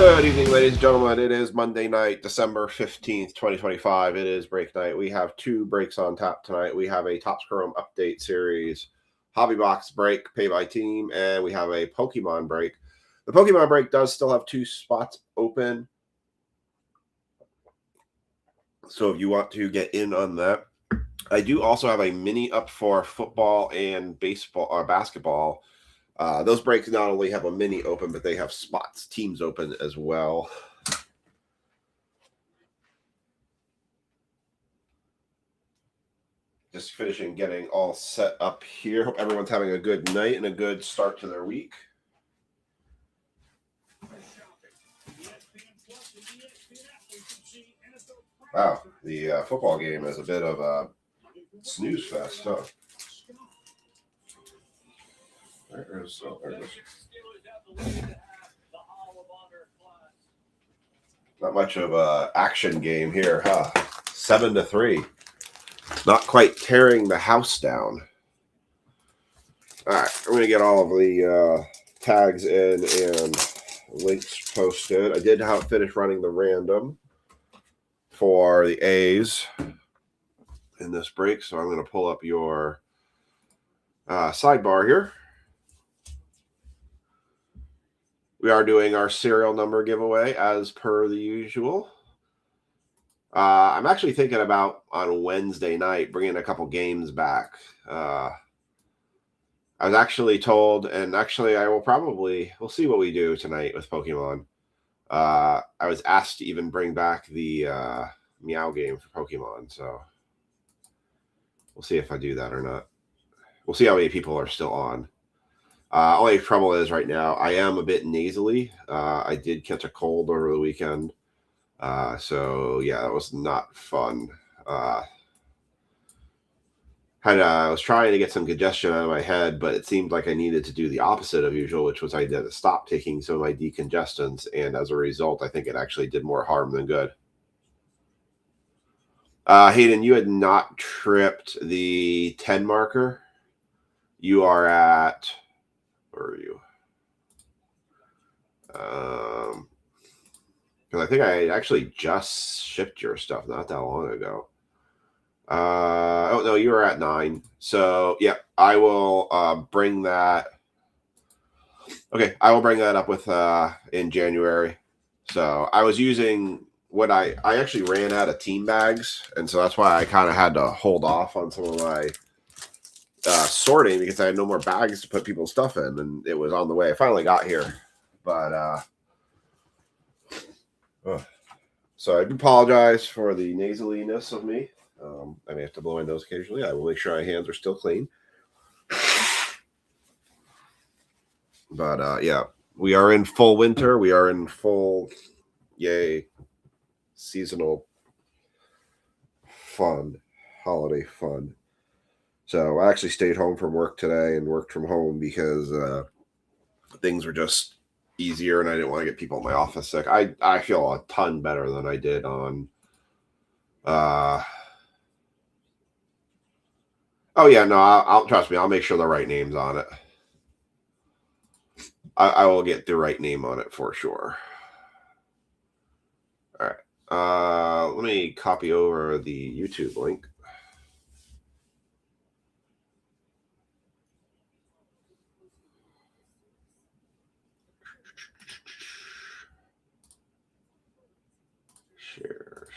Good evening, ladies and gentlemen. It is Monday night, December 15th, 2025. It is break night. We have two breaks on tap tonight. We have a Topps Chrome update series, Hobby Box break, pay by team, and we have a Pokemon break. The Pokemon break does still have two spots open. So if you want to get in on that, I do also have a mini up for football and baseball or basketball. Those breaks not only have a mini open, but they have spots, teams open as well. Just finishing getting all set up here. Hope everyone's having a good night and a good start to their week. Wow, the football game is a bit of a snooze fest, huh? There it is. Not much of a action game here, huh? 7-3. Not quite tearing the house down. All right, I'm going to get all of the tags in and links posted. I did finish running the random for the A's in this break, so I'm going to pull up your sidebar here. We are doing our serial number giveaway as per the usual. I'm actually thinking about on Wednesday night bringing a couple games back. I was actually told, and actually we'll see what we do tonight with Pokemon. I was asked to even bring back the Meow game for Pokemon, so we'll see if I do that or not. We'll see how many people are still on. Only trouble is right now, I am a bit nasally. I did catch a cold over the weekend. So yeah, that was not fun. I was trying to get some congestion out of my head, but it seemed like I needed to do the opposite of usual, which was I had to stop taking some of my decongestants, and as a result, I think it actually did more harm than good. Hayden, you had not tripped the 10 marker. You are at, where are you? Because I think I actually just shipped your stuff not that long ago. Oh no, you were at 9. So yeah, I will bring that. Okay, I will bring that up with in January. So I was using what I actually ran out of team bags, and so that's why I kind of had to hold off on some of my sorting because I had no more bags to put people's stuff in, and it was on the way. I finally got here, but so I do apologize for the nasaliness of me. I may have to blow my nose occasionally. I will make sure my hands are still clean. But yeah, we are in full winter. We are in full, seasonal fun, holiday fun. So I actually stayed home from work today and worked from home because things were just easier and I didn't want to get people in my office sick. I feel a ton better than I did on oh yeah, no, I'll trust me, I'll make sure the right name's on it. I will get the right name on it for sure. All right. Let me copy over the YouTube link.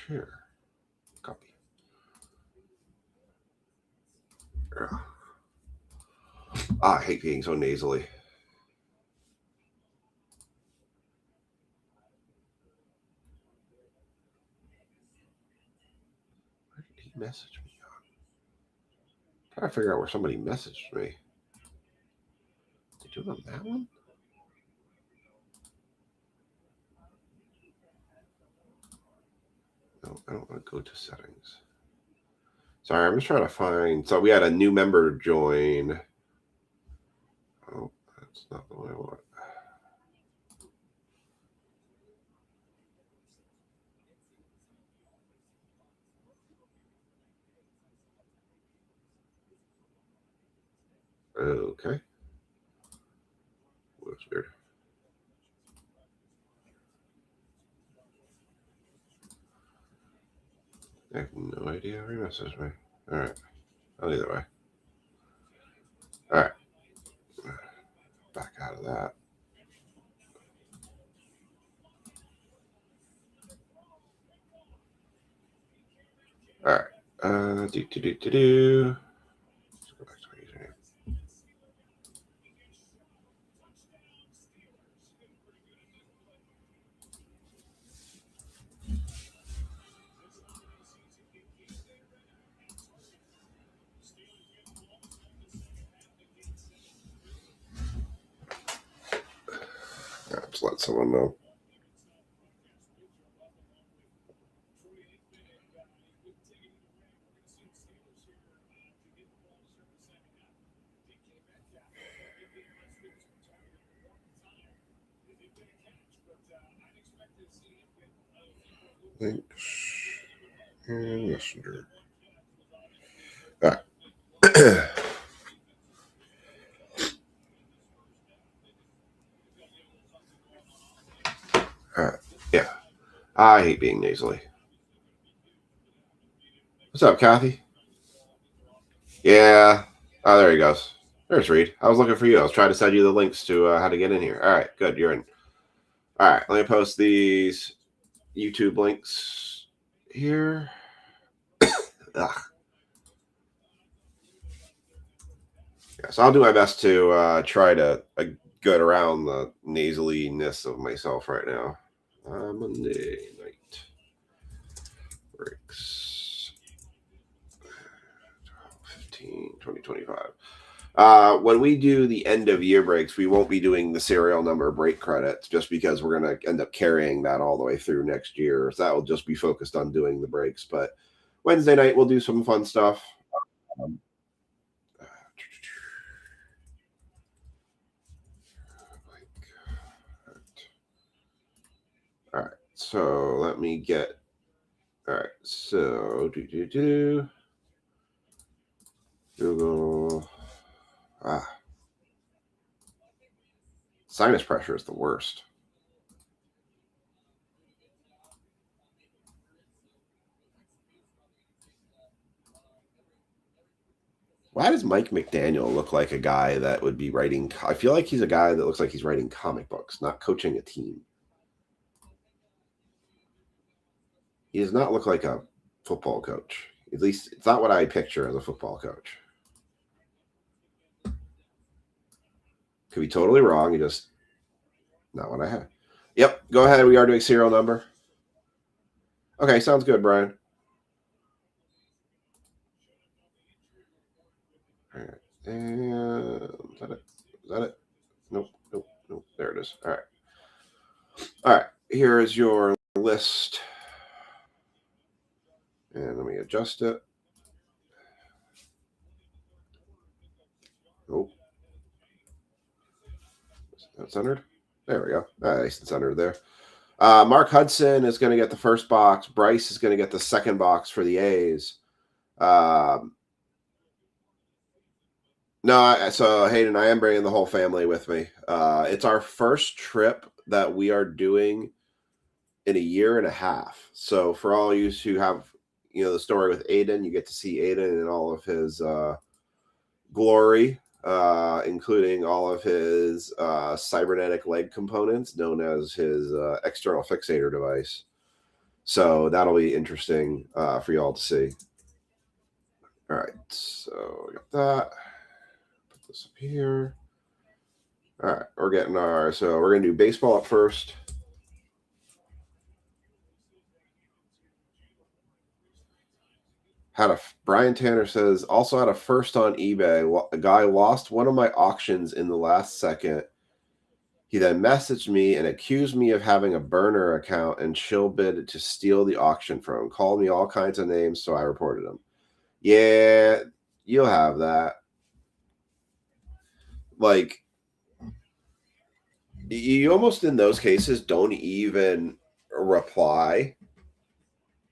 Share. Copy. I hate being so nasally. Where did he message me on? I'm trying to figure out where somebody messaged me. Did you do it on that one? No, I don't want to go to settings. Sorry, I'm just trying to find. So we had a new member join. Oh, that's not the one I want. Okay. That's weird. I have no idea where he messaged me. All right. Well, either way. All right. Back out of that. All right. Let's go back to my username. Just let someone know. Links and Messenger. All right. All right. Yeah. I hate being nasally. What's up, Kathy? Yeah. Oh, there he goes. There's Reed. I was looking for you. I was trying to send you the links to how to get in here. All right. Good. You're in. All right. Let me post these YouTube links here. Ugh. Yeah, so I'll do my best to try to get around the nasaliness of myself right now. Monday night breaks 15, 2025. When we do the end of year breaks, we won't be doing the serial number break credits just because we're going to end up carrying that all the way through next year. So that will just be focused on doing the breaks. But Wednesday night, we'll do some fun stuff. Um, all right. So let me get. All right. So Google. Sinus pressure is the worst. Why does Mike McDaniel look like a guy that would be writing? I feel like he's a guy that looks like he's writing comic books, not coaching a team. He does not look like a football coach. At least it's not what I picture as a football coach. Could be totally wrong. You just not what I have. Yep. Go ahead. We are doing serial number. Okay. Sounds good, Brian. All right. And is that it? Is that it? Nope. Nope. Nope. There it is. All right. All right. Here is your list. And let me adjust it. Nope. Is that centered? There we go. Nice and centered there. Mark Hudson is going to get the first box. Bryce is going to get the second box for the A's. No, so Hayden, I am bringing the whole family with me. It's our first trip that we are doing in a year and a half. So for all you who have, the story with Aiden, you get to see Aiden in all of his glory, including all of his cybernetic leg components known as his external fixator device. So that'll be interesting for y'all to see. All right, so we got that. Put this up here. All right, we're getting so we're going to do baseball up first. Brian Tanner says, also had a first on eBay. A guy lost one of my auctions in the last second. He then messaged me and accused me of having a burner account and shill bid to steal the auction from him. Called me all kinds of names, so I reported him. Yeah, you'll have that. Like, you almost in those cases don't even reply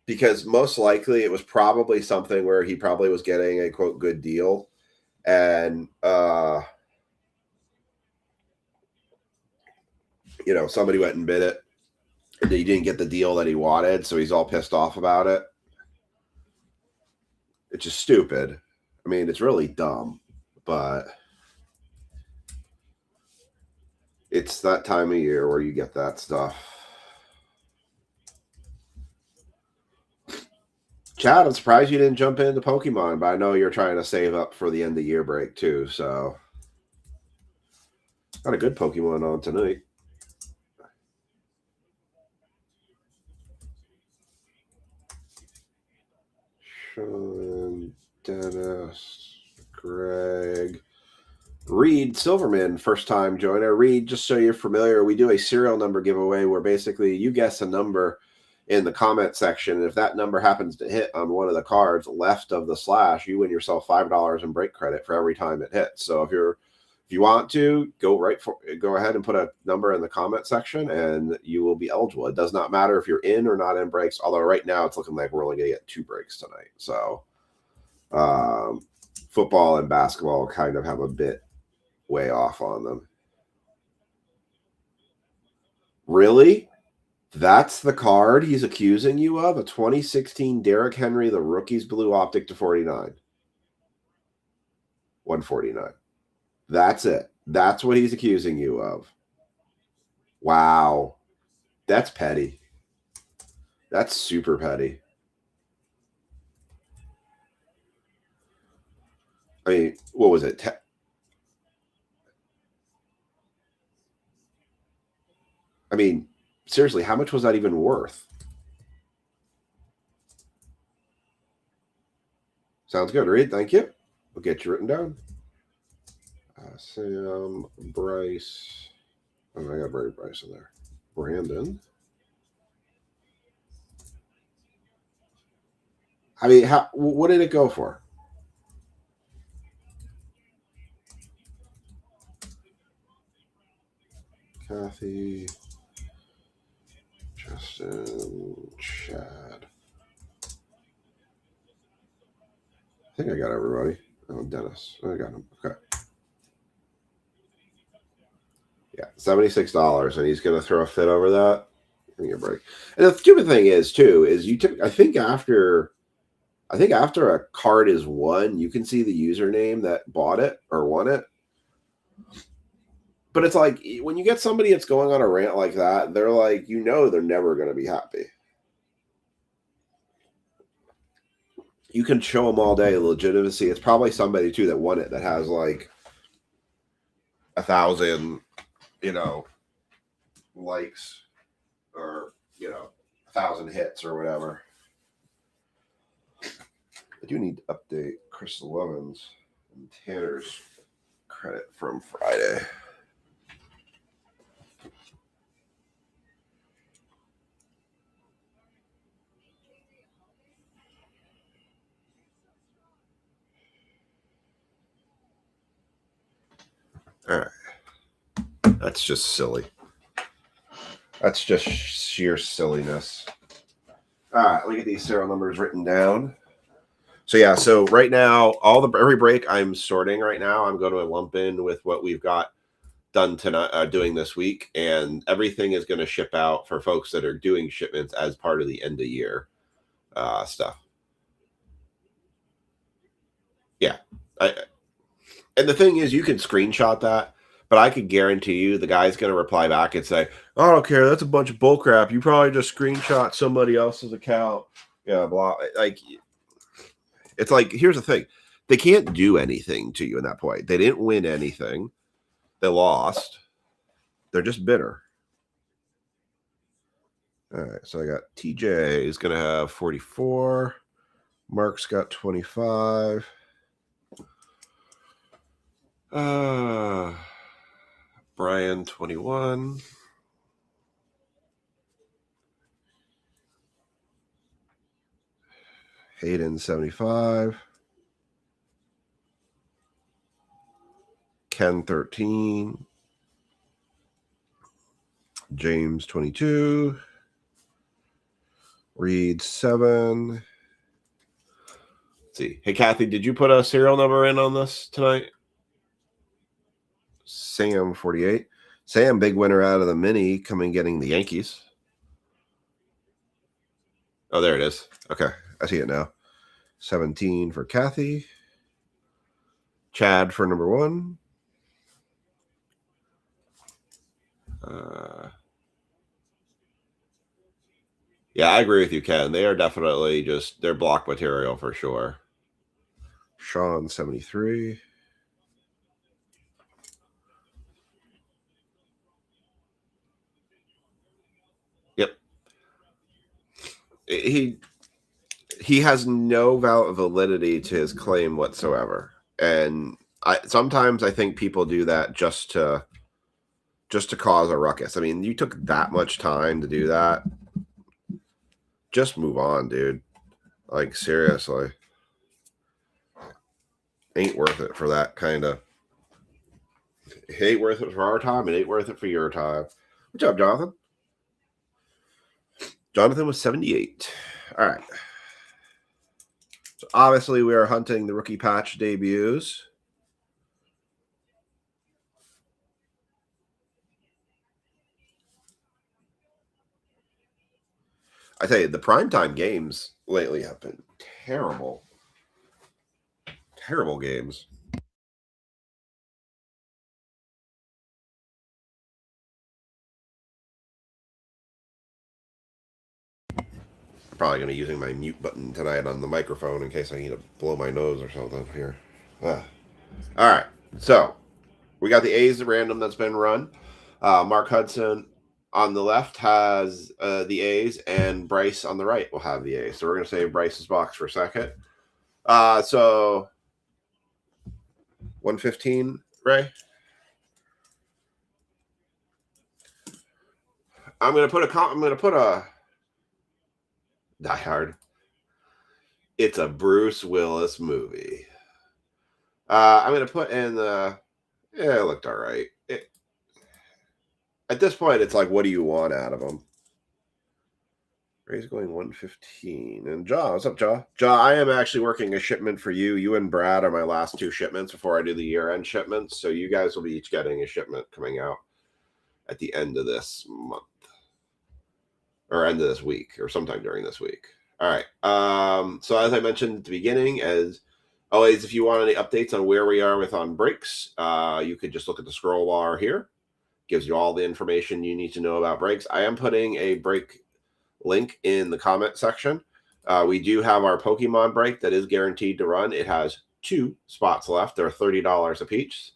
because most likely it was probably something where he probably was getting a quote good deal and somebody went and bid it and he didn't get the deal that he wanted, so he's all pissed off about it. It's just stupid. I mean, it's really dumb, but it's that time of year where you get that stuff. Chad, I'm surprised you didn't jump into Pokemon, but I know you're trying to save up for the end of year break too, so got a good Pokemon on tonight. Sean, Dennis, Greg, Reed Silverman, first time joiner. Reed, just so you're familiar, we do a serial number giveaway where basically you guess a number in the comment section. And if that number happens to hit on one of the cards left of the slash, you win yourself $5 in break credit for every time it hits. So if you want to go ahead and put a number in the comment section and you will be eligible. It does not matter if you're in or not in breaks, although right now it's looking like we're only going to get 2 breaks tonight. So football and basketball kind of have a bit way off on them. Really? That's the card he's accusing you of? A 2016 Derrick Henry, the Rookies Blue Optic /49. 149. That's it. That's what he's accusing you of. Wow. That's petty. That's super petty. I mean, what was it? I mean, seriously, how much was that even worth? Sounds good, Reed. Thank you. We'll get you written down. Sam, Bryce. Oh, I got Bryce in there. Brandon. I mean, what did it go for? Kathy, Justin, Chad. I think I got everybody. Oh, Dennis. I got him. Okay. Yeah, $76, and he's going to throw a fit over that. Give me a break. And the stupid thing is, too, is I think after a card is won, you can see the username that bought it or won it. But it's like when you get somebody that's going on a rant like that, they're like, they're never going to be happy. You can show them all day the legitimacy. It's probably somebody too that won it that has like 1,000, likes or 1,000 hits or whatever. I do need to update Crystal Evans and Tanner's credit from Friday. All right. That's just silly. That's just sheer silliness. All right, let me get these serial numbers written down. So yeah, so right now, every break I'm sorting right now. I'm going to lump in with what we've got done tonight, doing this week, and everything is going to ship out for folks that are doing shipments as part of the end of year stuff. Yeah, and the thing is, you can screenshot that, but I could guarantee you the guy's going to reply back and say, "I don't care. That's a bunch of bullcrap. You probably just screenshot somebody else's account." Yeah, blah. Like, it's like, here's the thing: they can't do anything to you in that point. They didn't win anything. They lost. They're just bitter. All right, so I got TJ is going to have 44. Mark's got 25. Brian 21. Hayden 75. Ken 13. James 22. Reed 7. Let's see. Hey, Kathy, did you put a serial number in on this tonight? Sam 48. Sam, big winner out of the mini, coming getting the Yankees. Oh, there it is. Okay, I see it now. 17 for Kathy. Chad for number 1. Yeah, I agree with you, Ken. They are definitely just, they're block material for sure. Sean, 73. Yep. He has no validity to his claim whatsoever. And sometimes I think people do that just to cause a ruckus. I mean, you took that much time to do that. Just move on, dude. Like, seriously. Ain't worth it for that kind of. It ain't worth it for our time. It ain't worth it for your time. Good job, Jonathan. Jonathan was 78. All right. So obviously we are hunting the rookie patch debuts. I tell you, the primetime games lately have been terrible. Terrible games. I'm probably going to be using my mute button tonight on the microphone in case I need to blow my nose or something here. All right. So we got the A's random that's been run. Mark Hudson on the left has the A's, and Bryce on the right will have the A's. So we're going to save Bryce's box for a second. So 115, Ray? I'm going to put a Die Hard. It's a Bruce Willis movie. I'm going to put in the. Yeah, it looked all right. At this point, it's like, what do you want out of him? Ray's going 115. And Jaw, what's up, Jaw? Jaw, I am actually working a shipment for you. You and Brad are my last 2 shipments before I do the year-end shipments. So you guys will be each getting a shipment coming out at the end of this month. Or end of this week, or sometime during this week. All right. So as I mentioned at the beginning, as always, if you want any updates on where we are with on breaks, you could just look at the scroll bar here. Gives you all the information you need to know about breaks. I am putting a break link in the comment section. We do have our Pokemon break that is guaranteed to run. It has 2 spots left. They're $30 a piece.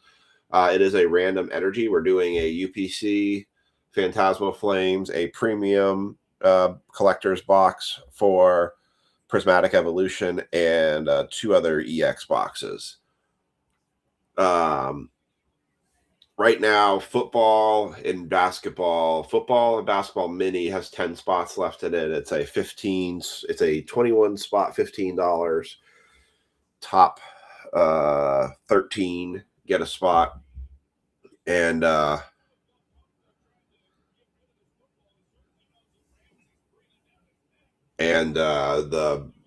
It is a random energy. We're doing a UPC Phantasmal Flames, a premium collector's box for Prismatic Evolution, and 2 other EX boxes. Right now, football and basketball mini has 10 spots left in it. It's a 21 spot, $15. Top 13 get a spot. And the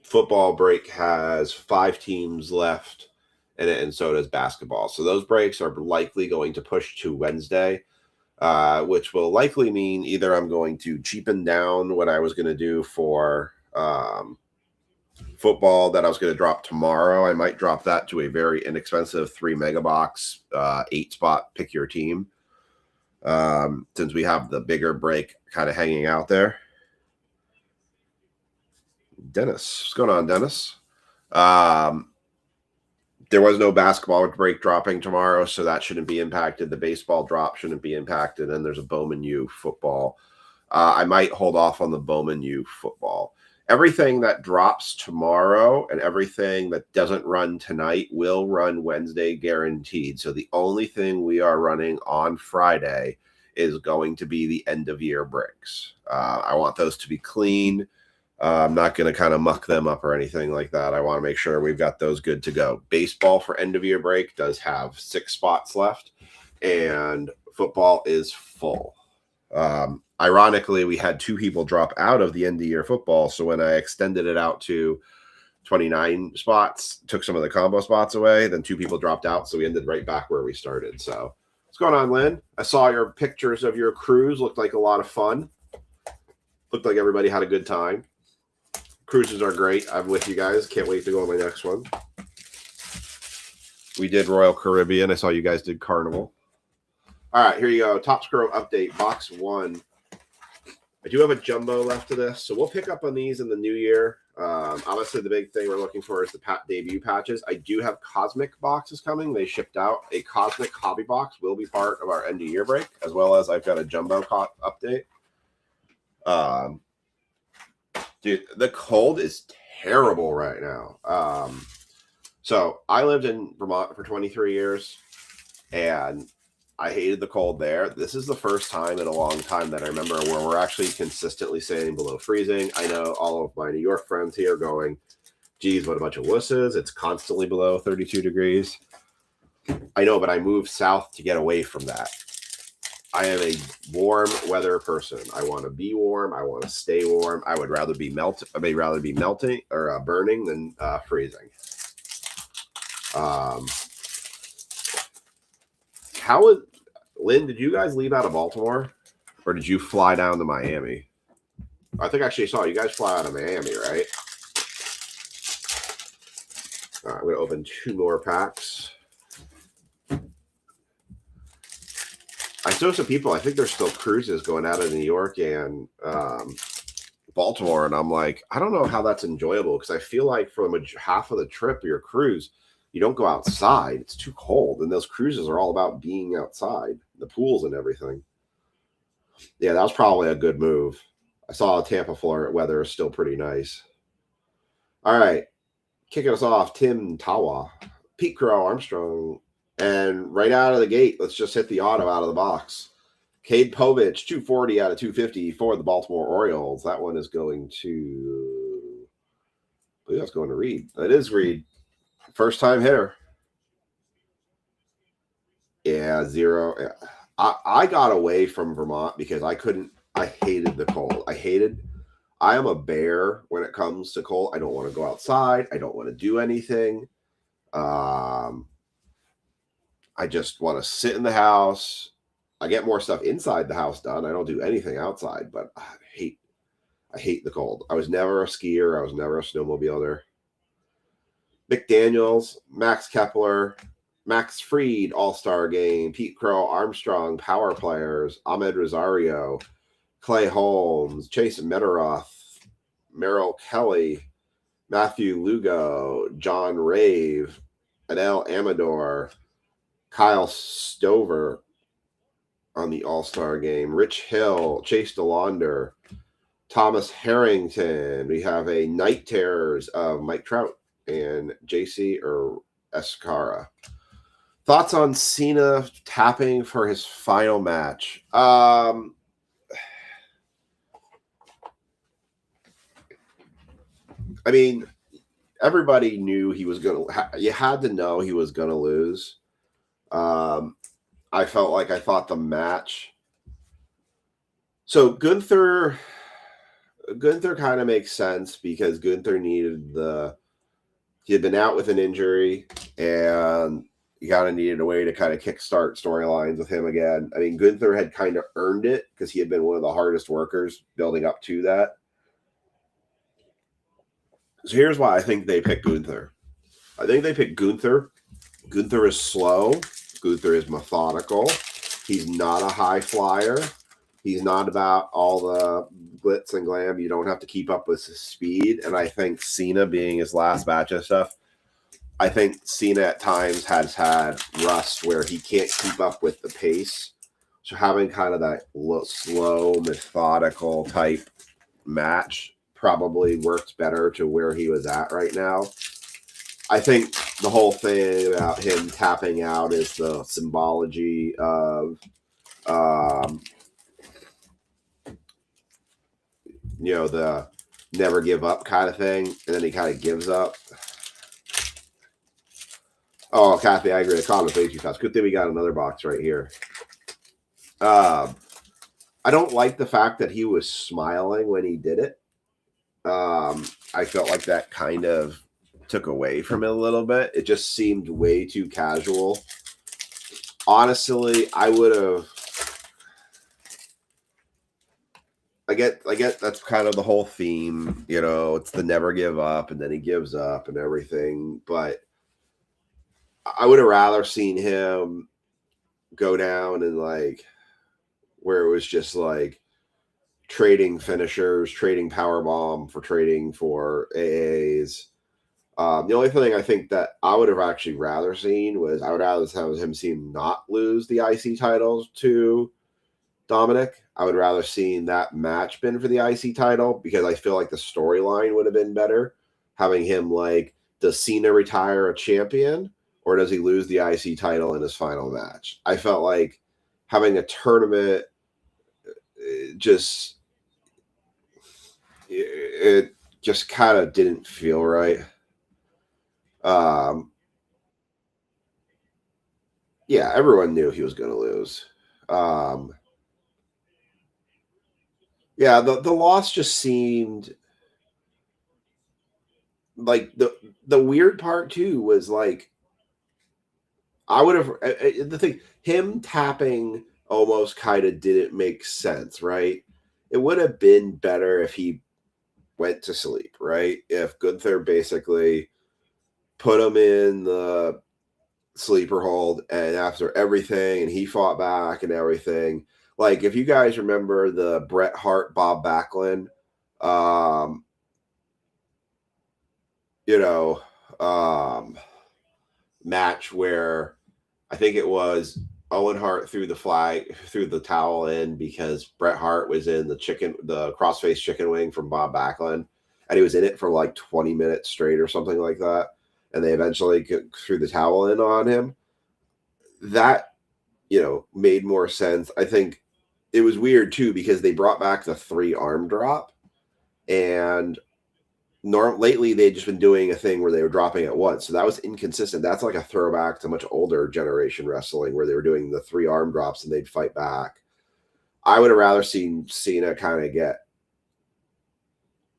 football break has 5 teams left in it, and so does basketball. So those breaks are likely going to push to Wednesday, which will likely mean either I'm going to cheapen down what I was going to do for football that I was going to drop tomorrow. I might drop that to a very inexpensive 3 mega box, 8 spot pick your team, since we have the bigger break kind of hanging out there. Dennis, what's going on, Dennis? There was no basketball break dropping tomorrow, so that shouldn't be impacted. The baseball drop shouldn't be impacted, and there's a Bowman U football. I might hold off on the Bowman U football. Everything that drops tomorrow and everything that doesn't run tonight will run Wednesday guaranteed. So the only thing we are running on Friday is going to be the end of year breaks. I want those to be clean. I'm not going to kind of muck them up or anything like that. I want to make sure we've got those good to go. Baseball for end of year break does have 6 spots left, and football is full. Ironically, we had 2 people drop out of the end of year football. So when I extended it out to 29 spots, took some of the combo spots away, then 2 people dropped out. So we ended right back where we started. So what's going on, Lynn? I saw your pictures of your cruise. Looked like a lot of fun. Looked like everybody had a good time. Cruises are great. I'm with you guys. Can't wait to go on my next one. We did Royal Caribbean. I saw you guys did Carnival. All right, here you go. Top Scroll update, box 1. I do have a jumbo left of this, so we'll pick up on these in the new year. Obviously, the big thing we're looking for is the debut patches. I do have Cosmic boxes coming. They shipped out. A Cosmic Hobby box will be part of our end-of-year break, as well as I've got a jumbo update. Dude, the cold is terrible right now. So I lived in Vermont for 23 years, and I hated the cold there. This is the first time in a long time that I remember where we're actually consistently staying below freezing. I know all of my New York friends here going, geez, what a bunch of wusses. It's constantly below 32 degrees. I know, but I moved south to get away from that. I am a warm weather person. I want to be warm. I want to stay warm. I would rather be melting or burning than freezing. Lynn, did you guys leave out of Baltimore, or did you fly down to Miami? I think I actually saw you guys fly out of Miami, right? All right, I'm going to open 2 more packs. I saw some people, I think there's still cruises going out of New York and Baltimore, and I'm like, I don't know how that's enjoyable, because I feel like for half of the trip of your cruise, you don't go outside. It's too cold, and those cruises are all about being outside, the pools and everything. Yeah, that was probably a good move. I saw Tampa, Florida weather is still pretty nice. All right, kicking us off, Tim Tawa, Pete Crow Armstrong, and right out of the gate, let's just hit the auto out of the box. Cade Povich, 240 out of 250 for the Baltimore Orioles. That one is going to, I believe that's going to Reed. It is Reed. First time hitter. Yeah, 0. I got away from Vermont because I hated the cold. I am a bear when it comes to cold. I don't want to go outside. I don't want to do anything. I just want to sit in the house. I get more stuff inside the house done. I don't do anything outside, but I hate the cold. I was never a skier. I was never a snowmobiler. McDaniels, Max Kepler, Max Fried, All-Star Game, Pete Crow Armstrong, Power Players, Ahmed Rosario, Clay Holmes, Chase Meteroth, Merrill Kelly, Matthew Lugo, John Rave, Adele Amador, Kyle Stover on the All-Star Game, Rich Hill, Chase DeLaunder, Thomas Harrington. We have a Night Terrors of Mike Trout and JC or Escara. Thoughts on Cena tapping for his final match? I mean, everybody knew he was going to. You had to know he was going to lose. I thought the match. So Gunther kind of makes sense because Gunther he had been out with an injury, and you kind of needed a way to kind of kickstart storylines with him again. I mean, Gunther had kind of earned it because he had been one of the hardest workers building up to that. So here's why I think they picked Gunther. I think they picked Gunther. Gunther is slow. Gunther is methodical. He's not a high flyer. He's not about all the glitz and glam. You don't have to keep up with his speed. And I think Cena being his last batch of stuff, I think Cena at times has had rust where he can't keep up with the pace. So having kind of that slow, methodical type match probably works better to where he was at right now. I think the whole thing about him tapping out is the symbology of, the never give up kind of thing. And then he kind of gives up. Oh, Kathy, I agree. The comment way too fast. Good thing we got another box right here. I don't like the fact that he was smiling when he did it. I felt like that kind of took away from it a little bit. It just seemed way too casual. Honestly, I would have, get that's kind of the whole theme, it's the never give up, and then he gives up and everything. But I would have rather seen him go down and where it was just trading finishers, trading powerbomb for trading for AAs. The only thing I think that I would have actually rather seen was I would rather have him seen not lose the IC titles to Dominic. I would rather seen that match been for the IC title, because I feel like the storyline would have been better. Having him does Cena retire a champion, or does he lose the IC title in his final match? I felt like having a tournament just kind of didn't feel right. Yeah, everyone knew he was going to lose. Yeah, the loss just seemed like the weird part too was I would have the thing, him tapping almost kind of didn't make sense, right? It would have been better if he went to sleep, right? If Gunther basically put him in the sleeper hold, and after everything, and he fought back and everything. If you guys remember the Bret Hart Bob Backlund, match where I think it was Owen Hart threw the towel in because Bret Hart was in the crossface chicken wing from Bob Backlund, and he was in it for 20 minutes straight or something like that. And they eventually threw the towel in on him. That, made more sense. I think it was weird too, because they brought back the 3 arm drop, and lately they'd just been doing a thing where they were dropping at once. So that was inconsistent. That's like a throwback to much older generation wrestling, where they were doing the 3 arm drops and they'd fight back. I would have rather seen Cena kind of get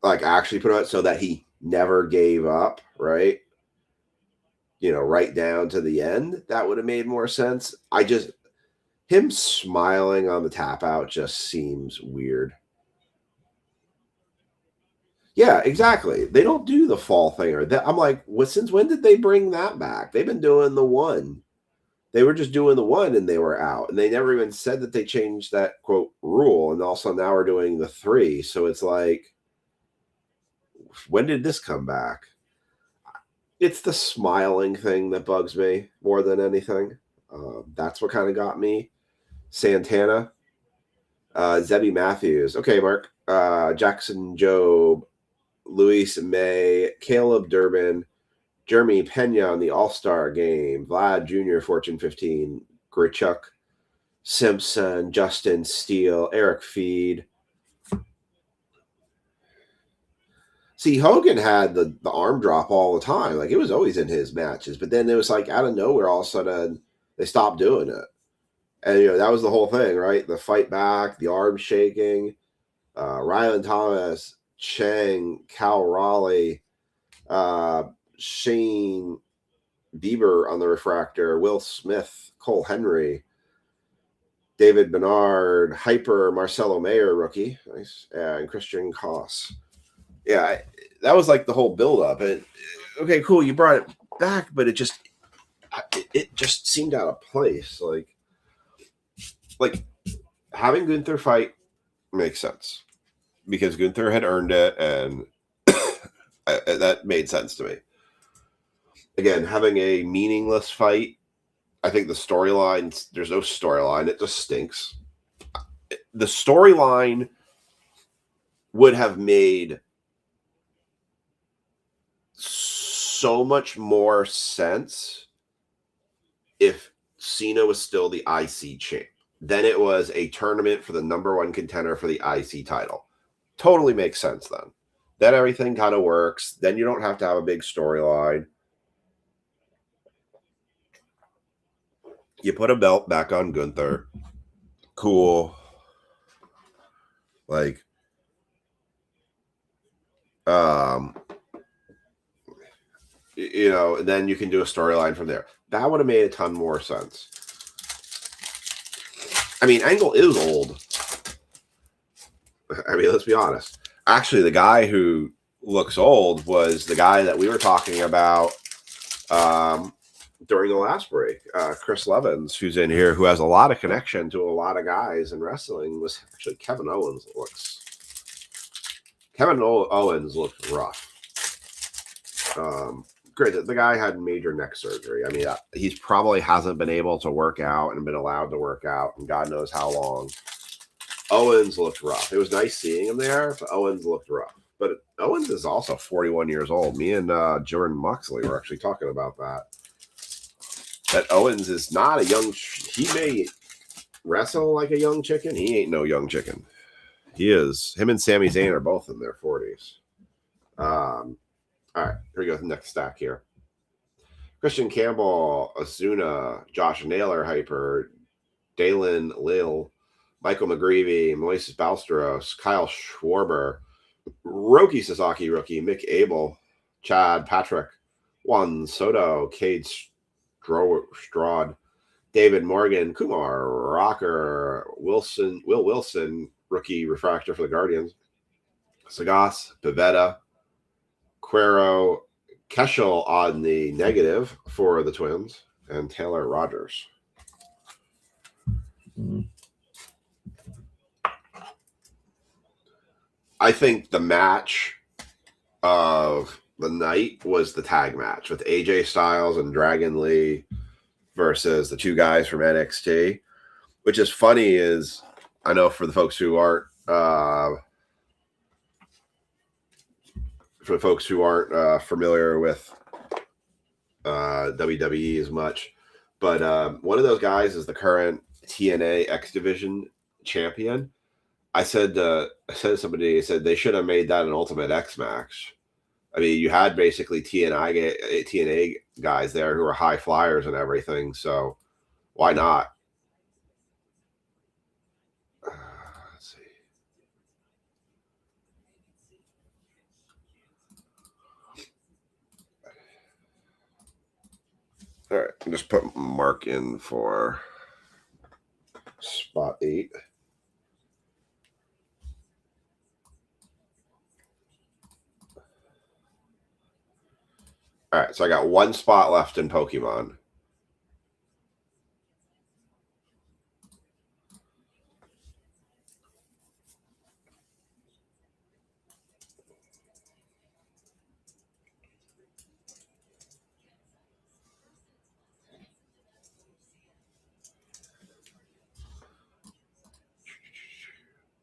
actually put out so that he never gave up, right? Right down to the end. That would have made more sense. Him smiling on the tap out just seems weird. Yeah, exactly. They don't do the fall thing or that. I'm like, since when did they bring that back? They've been doing the 1. They were just doing the 1 and they were out. And they never even said that they changed that quote rule. And also now we're doing the 3. So it's when did this come back? It's the smiling thing that bugs me more than anything. That's what kind of got me. Santana, Zebby Matthews. Okay, Mark. Jackson Job, Luis May, Caleb Durbin, Jeremy Pena on the All-Star game, Vlad Jr., Fortune 15, Grichuk, Simpson, Justin Steele, Eric Feed. See, Hogan had the arm drop all the time. It was always in his matches. But then it was out of nowhere, all of a sudden, they stopped doing it. And, that was the whole thing, right? The fight back, the arm shaking, Ryland Thomas, Chang, Cal Raleigh, Shane Bieber on the refractor, Will Smith, Cole Henry, David Bernard, Hyper, Marcelo Mayer, rookie, nice, and Christian Koss. Yeah, that was the whole build-up. And okay, cool, you brought it back, but it just seemed out of place. Having Gunther fight makes sense because Gunther had earned it, and that made sense to me. Again, having a meaningless fight, I think the storyline, there's no storyline. It just stinks. The storyline would have made so much more sense if Cena was still the IC champ. Then it was a tournament for the number 1 contender for the IC title. Totally makes sense then. Then everything kind of works. Then you don't have to have a big storyline. You put a belt back on Gunther. Cool. And then you can do a storyline from there. That would have made a ton more sense. I mean, Angle is old. I mean, let's be honest. Actually, the guy who looks old was the guy that we were talking about during the last break. Chris Levins, who's in here, who has a lot of connection to a lot of guys in wrestling, was actually Kevin Owens. Kevin Owens looked rough. Great. The guy had major neck surgery. I mean, he's probably hasn't been able to work out and been allowed to work out, and God knows how long. Owens looked rough. It was nice seeing him there, but Owens looked rough. But Owens is also 41 years old. Me and Jordan Moxley were actually talking about that. That Owens is not a young. He may wrestle like a young chicken. He ain't no young chicken. He is. Him and Sami Zayn are both in their 40s. All right, here we go. Next stack here. Christian Campbell, Asuna, Josh Naylor, Hyper, Dalen Lil, Michael McGreevy, Moises Balsteros, Kyle Schwarber, Roki Sasaki rookie, Mick Abel, Chad Patrick, Juan Soto, Cade Straude, David Morgan, Kumar Rocker, Will Wilson, rookie refractor for the Guardians, Sagas, Pivetta, Cuero, Keschel on the negative for the Twins, and Taylor Rogers. I think the match of the night was the tag match with AJ Styles and Dragon Lee versus the two guys from NXT. Which is funny is, I know for the folks who aren't familiar with WWE as much, but one of those guys is the current TNA X Division champion. I said to somebody, I said they should have made that an Ultimate X match. I mean, you had basically TNA guys there who are high flyers and everything, so why not? Let's see. All right, just put Mark in for spot 8. All right, so I got one spot left in Pokemon.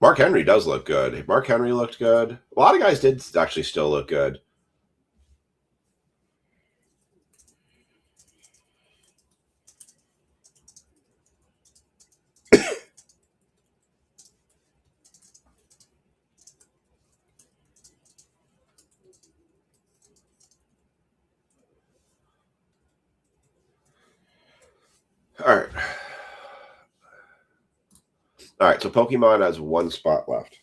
Mark Henry does look good. Mark Henry looked good. A lot of guys did actually still look good. All right. All right, so Pokemon has one spot left.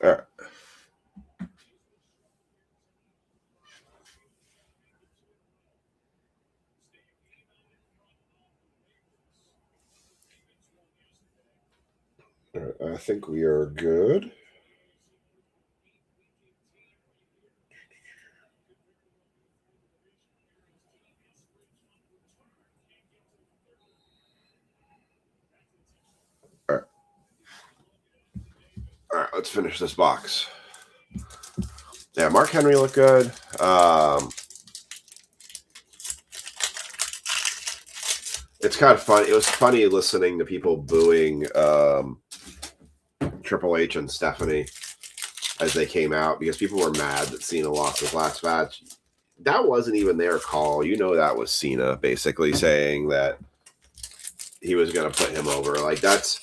All right. All right, I think we are good. All right. All right, let's finish this box. Yeah, Mark Henry looked good. It's kind of fun. It was funny listening to people booing Triple H and Stephanie as they came out because people were mad that Cena lost his last match. That wasn't even their call. You know, that was Cena basically saying that he was going to put him over. Like that's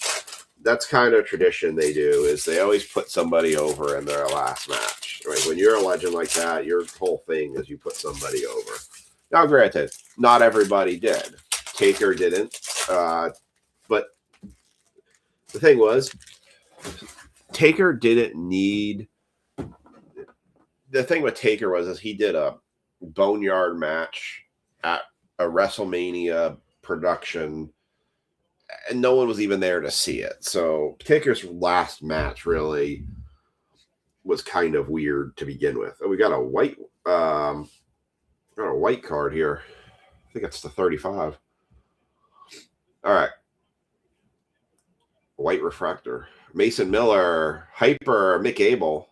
kind of tradition they do, is they always put somebody over in their last match. Right? When you're a legend like that, your whole thing is you put somebody over. Now, granted, not everybody did. Taker didn't. But the thing was, Taker didn't need. The thing with Taker is he did a boneyard match at a WrestleMania production, and no one was even there to see it. So Taker's last match really was kind of weird to begin with. Oh, we got a white card here. I think it's the 35. All right. White refractor. Mason Miller, Hyper, Mick Abel.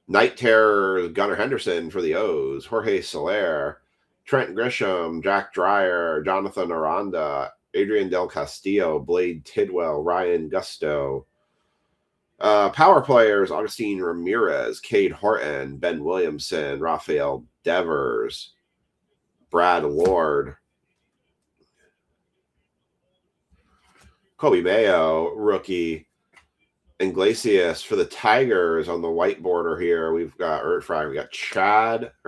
Night Terror, Gunnar Henderson for the O's. Jorge Soler, Trent Grisham, Jack Dreyer, Jonathan Aranda, Adrian Del Castillo, Blade Tidwell, Ryan Gusto. Power players, Augustine Ramirez, Cade Horton, Ben Williamson, Rafael Devers, Brad Ward, Kobe Mayo, rookie, Iglesias for the Tigers on the white border here. We've got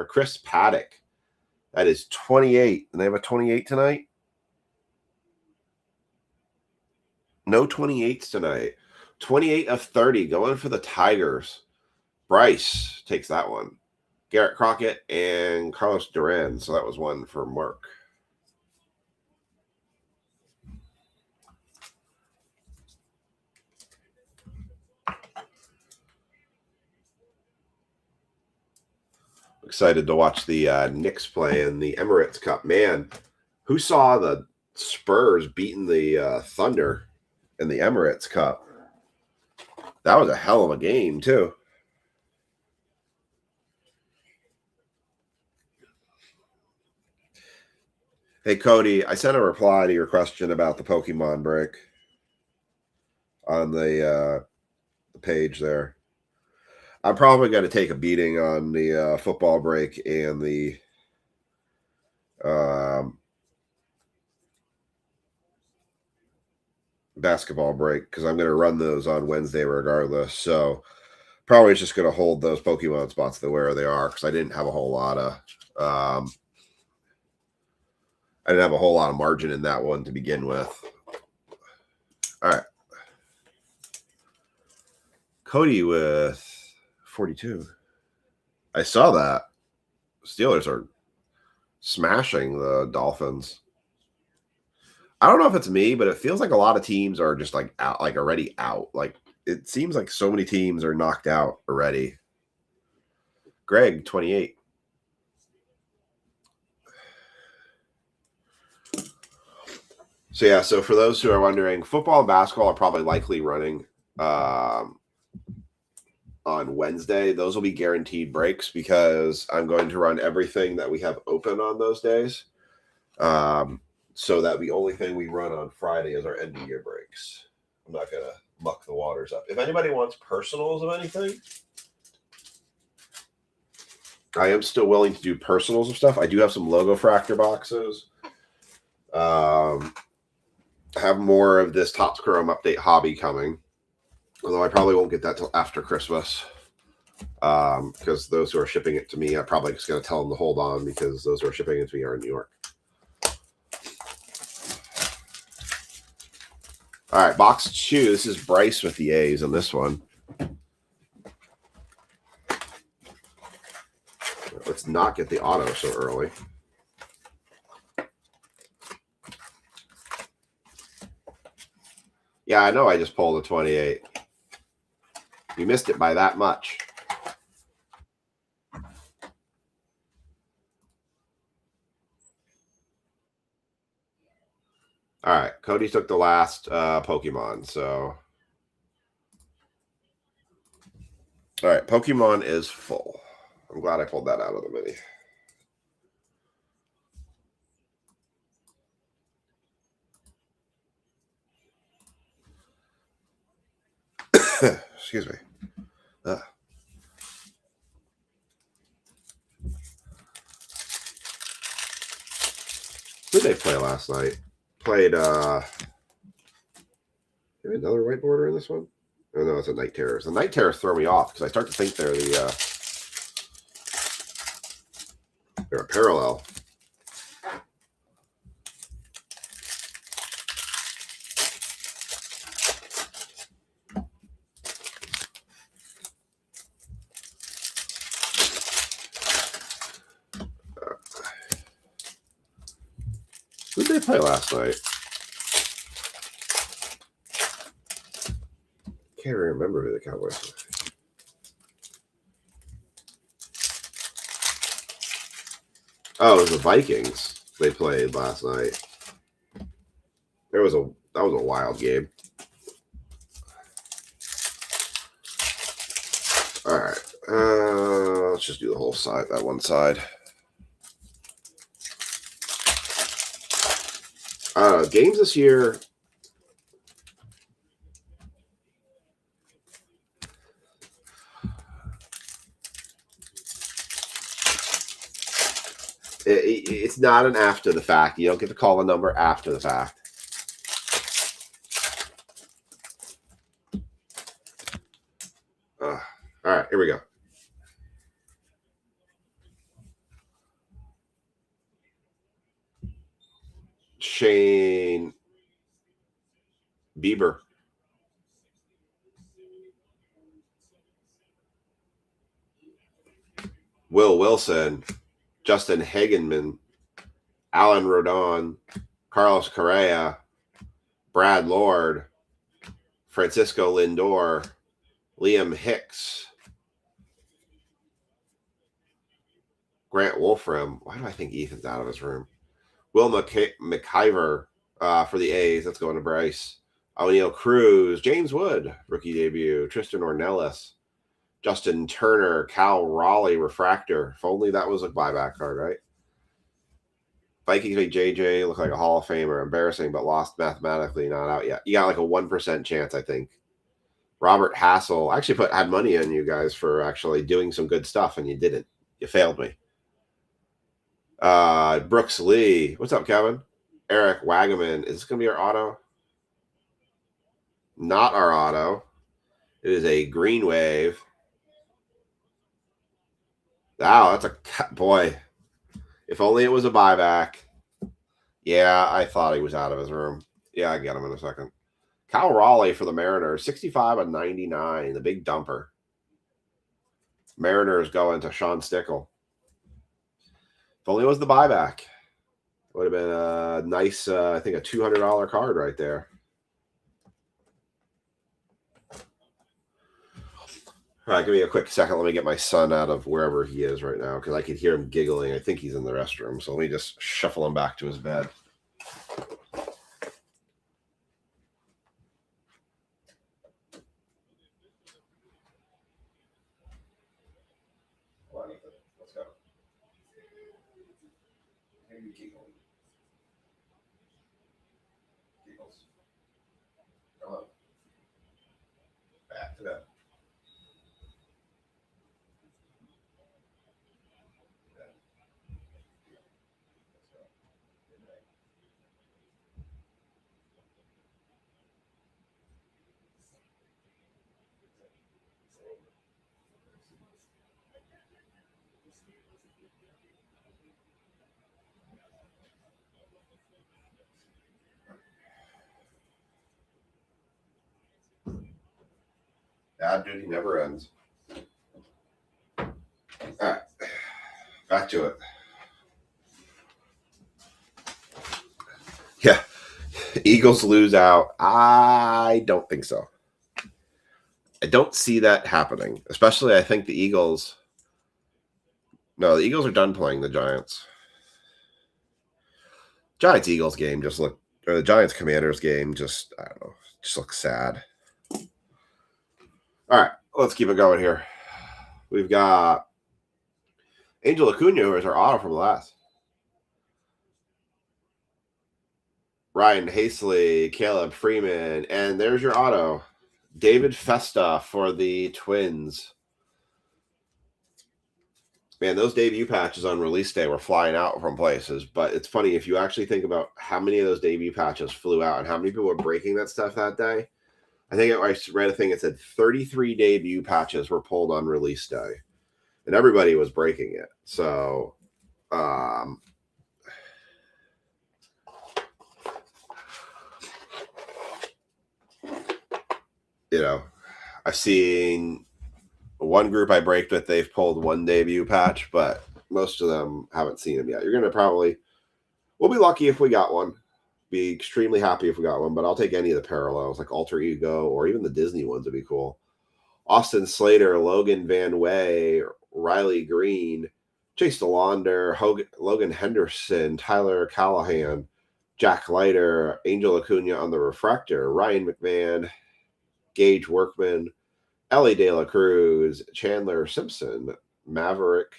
Chris Paddock. That is 28. And they have a 28 tonight? No 28s tonight. 28 of 30 going for the Tigers. Bryce takes that one. Garrett Crockett and Carlos Duran. So that was one for Mark. Excited to watch the Knicks play in the Emirates Cup. Man, who saw the Spurs beating the Thunder in the Emirates Cup? That was a hell of a game, too. Hey, Cody, I sent a reply to your question about the Pokemon break on the page there. I'm probably going to take a beating on the football break and the basketball break because I'm going to run those on Wednesday regardless. So probably just going to hold those Pokemon spots the where they are because I didn't have a whole lot of margin in that one to begin with. All right. Cody with 42. I saw that. Steelers are smashing the Dolphins. I don't know if it's me, but it feels like a lot of teams are just like out, like already out. Like it seems like so many teams are knocked out already. Greg, 28. So yeah, so for those who are wondering, football and basketball are probably likely running on Wednesday. Those will be guaranteed breaks because I'm going to run everything that we have open on those days. So that the only thing we run on Friday is our end of year breaks. I'm not going to muck the waters up. If anybody wants personals of anything, I am still willing to do personals of stuff. I do have some Logo Fractor boxes. Have more of this Topps Chrome update hobby coming. Although I probably won't get that till after Christmas. Because those who are shipping it to me, I'm probably just going to tell them to hold on because those who are shipping it to me are in New York. All right, box 2. This is Bryce with the A's on this one. Let's not get the auto so early. Yeah, I know I just pulled a 28. You missed it by that much. All right, Cody took the last Pokemon, so. All right, Pokemon is full. I'm glad I pulled that out of the mini. Excuse me. Who did they play last night? Played maybe another white border in this one? Oh no, it's a Night Terrors. The Night Terrors throw me off because I start to think they're a parallel. Who did they play last night? Can't remember who the Cowboys were. Oh, it was the Vikings they played last night. That was a wild game. All right. Let's just do the whole side, that one side. Games this year. It's not an after the fact. You don't get to call a number after the fact. All right, here we go. Shane Bieber. Will Wilson. Justin Hagenman. Alan Rodon. Carlos Correa. Brad Lord. Francisco Lindor. Liam Hicks. Grant Wolfram. Why do I think Ethan's out of his room? Will McIver for the A's. That's going to Bryce. O'Neill Cruz. James Wood. Rookie debut. Tristan Ornelas. Justin Turner. Cal Raleigh. Refractor. If only that was a buyback card, right? Vikings made JJ look like a Hall of Famer. Embarrassing, but lost mathematically. Not out yet. You got like a 1% chance, I think. Robert Hassel. I actually had money on you guys for actually doing some good stuff, and you didn't. You failed me. Brooks Lee. What's up, Kevin? Eric Wagaman. Is this going to be our auto? Not our auto. It is a green wave. Wow, that's a boy. If only it was a buyback. Yeah, I thought he was out of his room. Yeah, I get him in a second. Cal Raleigh for the Mariners, 65/99, the big dumper. Mariners going to Sean Stickle. If only it was the buyback. Would have been a nice, I think, a $200 card right there. All right, give me a quick second. Let me get my son out of wherever he is right now because I could hear him giggling. I think he's in the restroom. So let me just shuffle him back to his bed. Let's go. Maybe giggling. Giggles. Come on. Back to bed. Bad duty never ends. All right, back to it. Yeah, Eagles lose out. I don't think so. I don't see that happening, especially I think the Eagles. No, the Eagles are done playing the Giants. Giants-Eagles game just looked, or the Giants-Commanders game just, I don't know, just looks sad. All right, let's keep it going here. We've got Angel Acuna, who is our auto from last. Ryan Hastley, Caleb Freeman, and there's your auto. David Festa for the Twins. Man, those debut patches on release day were flying out from places. But it's funny, if you actually think about how many of those debut patches flew out and how many people were breaking that stuff that day, I think I read a thing that said 33 debut patches were pulled on release day. And everybody was breaking it. So, you know, I've seen one group I braked with, they've pulled one debut patch, but most of them haven't seen them yet. You're going to probably We'll be lucky if we got one. Be extremely happy if we got one, but I'll take any of the parallels, like Alter Ego or even the Disney ones would be cool. Austin Slater, Logan Van Way, Riley Green, Chase DeLaunder, Logan Henderson, Tyler Callahan, Jack Leiter, Angel Acuna on the refractor, Ryan McMahon, Gage Workman, Ellie De La Cruz, Chandler Simpson, Maverick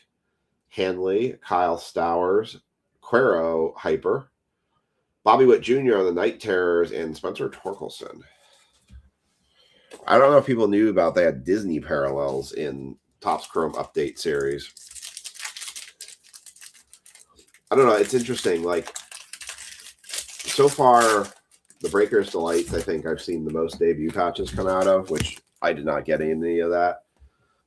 Hanley, Kyle Stowers, Quero Hyper, Bobby Witt Jr. on the Night Terrors, and Spencer Torkelson. I don't know if people knew about they had Disney parallels in Topps Chrome Update series. I don't know. It's interesting. Like, so far, the Breakers Delights, I think I've seen the most debut patches come out of, which I did not get any of that.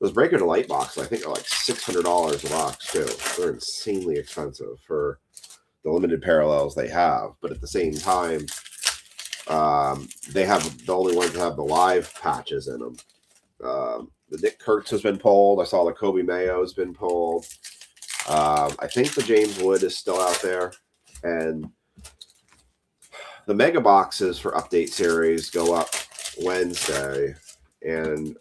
Those Breaker Delight boxes, I think, are like $600 a box, too. They're insanely expensive for the limited parallels they have. But at the same time, they have the only ones that have the live patches in them. The Nick Kurtz has been pulled. I saw the Kobe Mayo has been pulled. I think the James Wood is still out there. And the mega boxes for Update Series go up Wednesday. And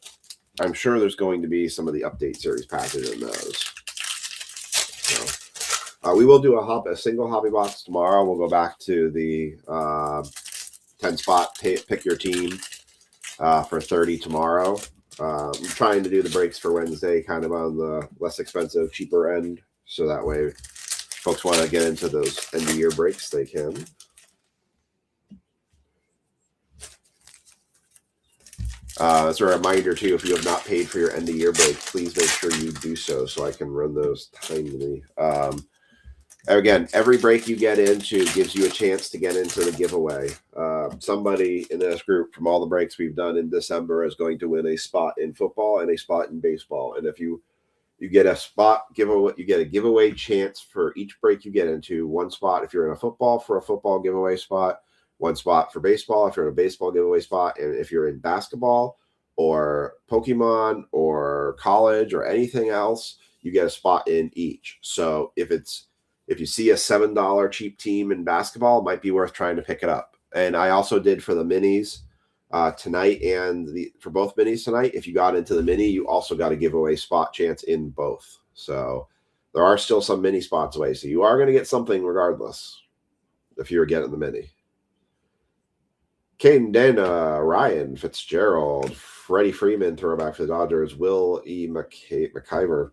I'm sure there's going to be some of the Update Series patches in those. So, we will do a single hobby box tomorrow. We'll go back to the 10-spot pick your team for 30 tomorrow. I'm trying to do the breaks for Wednesday kind of on the less expensive, cheaper end. So that way folks want to get into those end-of-year breaks, they can. As a reminder, too, if you have not paid for your end-of-year break, please make sure you do so I can run those timely. Again, every break you get into gives you a chance to get into the giveaway. Somebody in this group from all the breaks we've done in December is going to win a spot in football and a spot in baseball. And if you get a spot giveaway, you get a giveaway chance for each break you get into. One spot if you're in a football for a football giveaway spot, one spot for baseball if you're in a baseball giveaway spot, and if you're in basketball or Pokemon or college or anything else, you get a spot in each. So if you see a $7 cheap team in basketball, it might be worth trying to pick it up. And I also did for the minis tonight and for both minis tonight. If you got into the mini, you also got a giveaway spot chance in both. So there are still some mini spots away. So you are going to get something regardless if you're getting the mini. Caden Dana, Ryan Fitzgerald, Freddie Freeman, throwback for the Dodgers, Will E. McIver,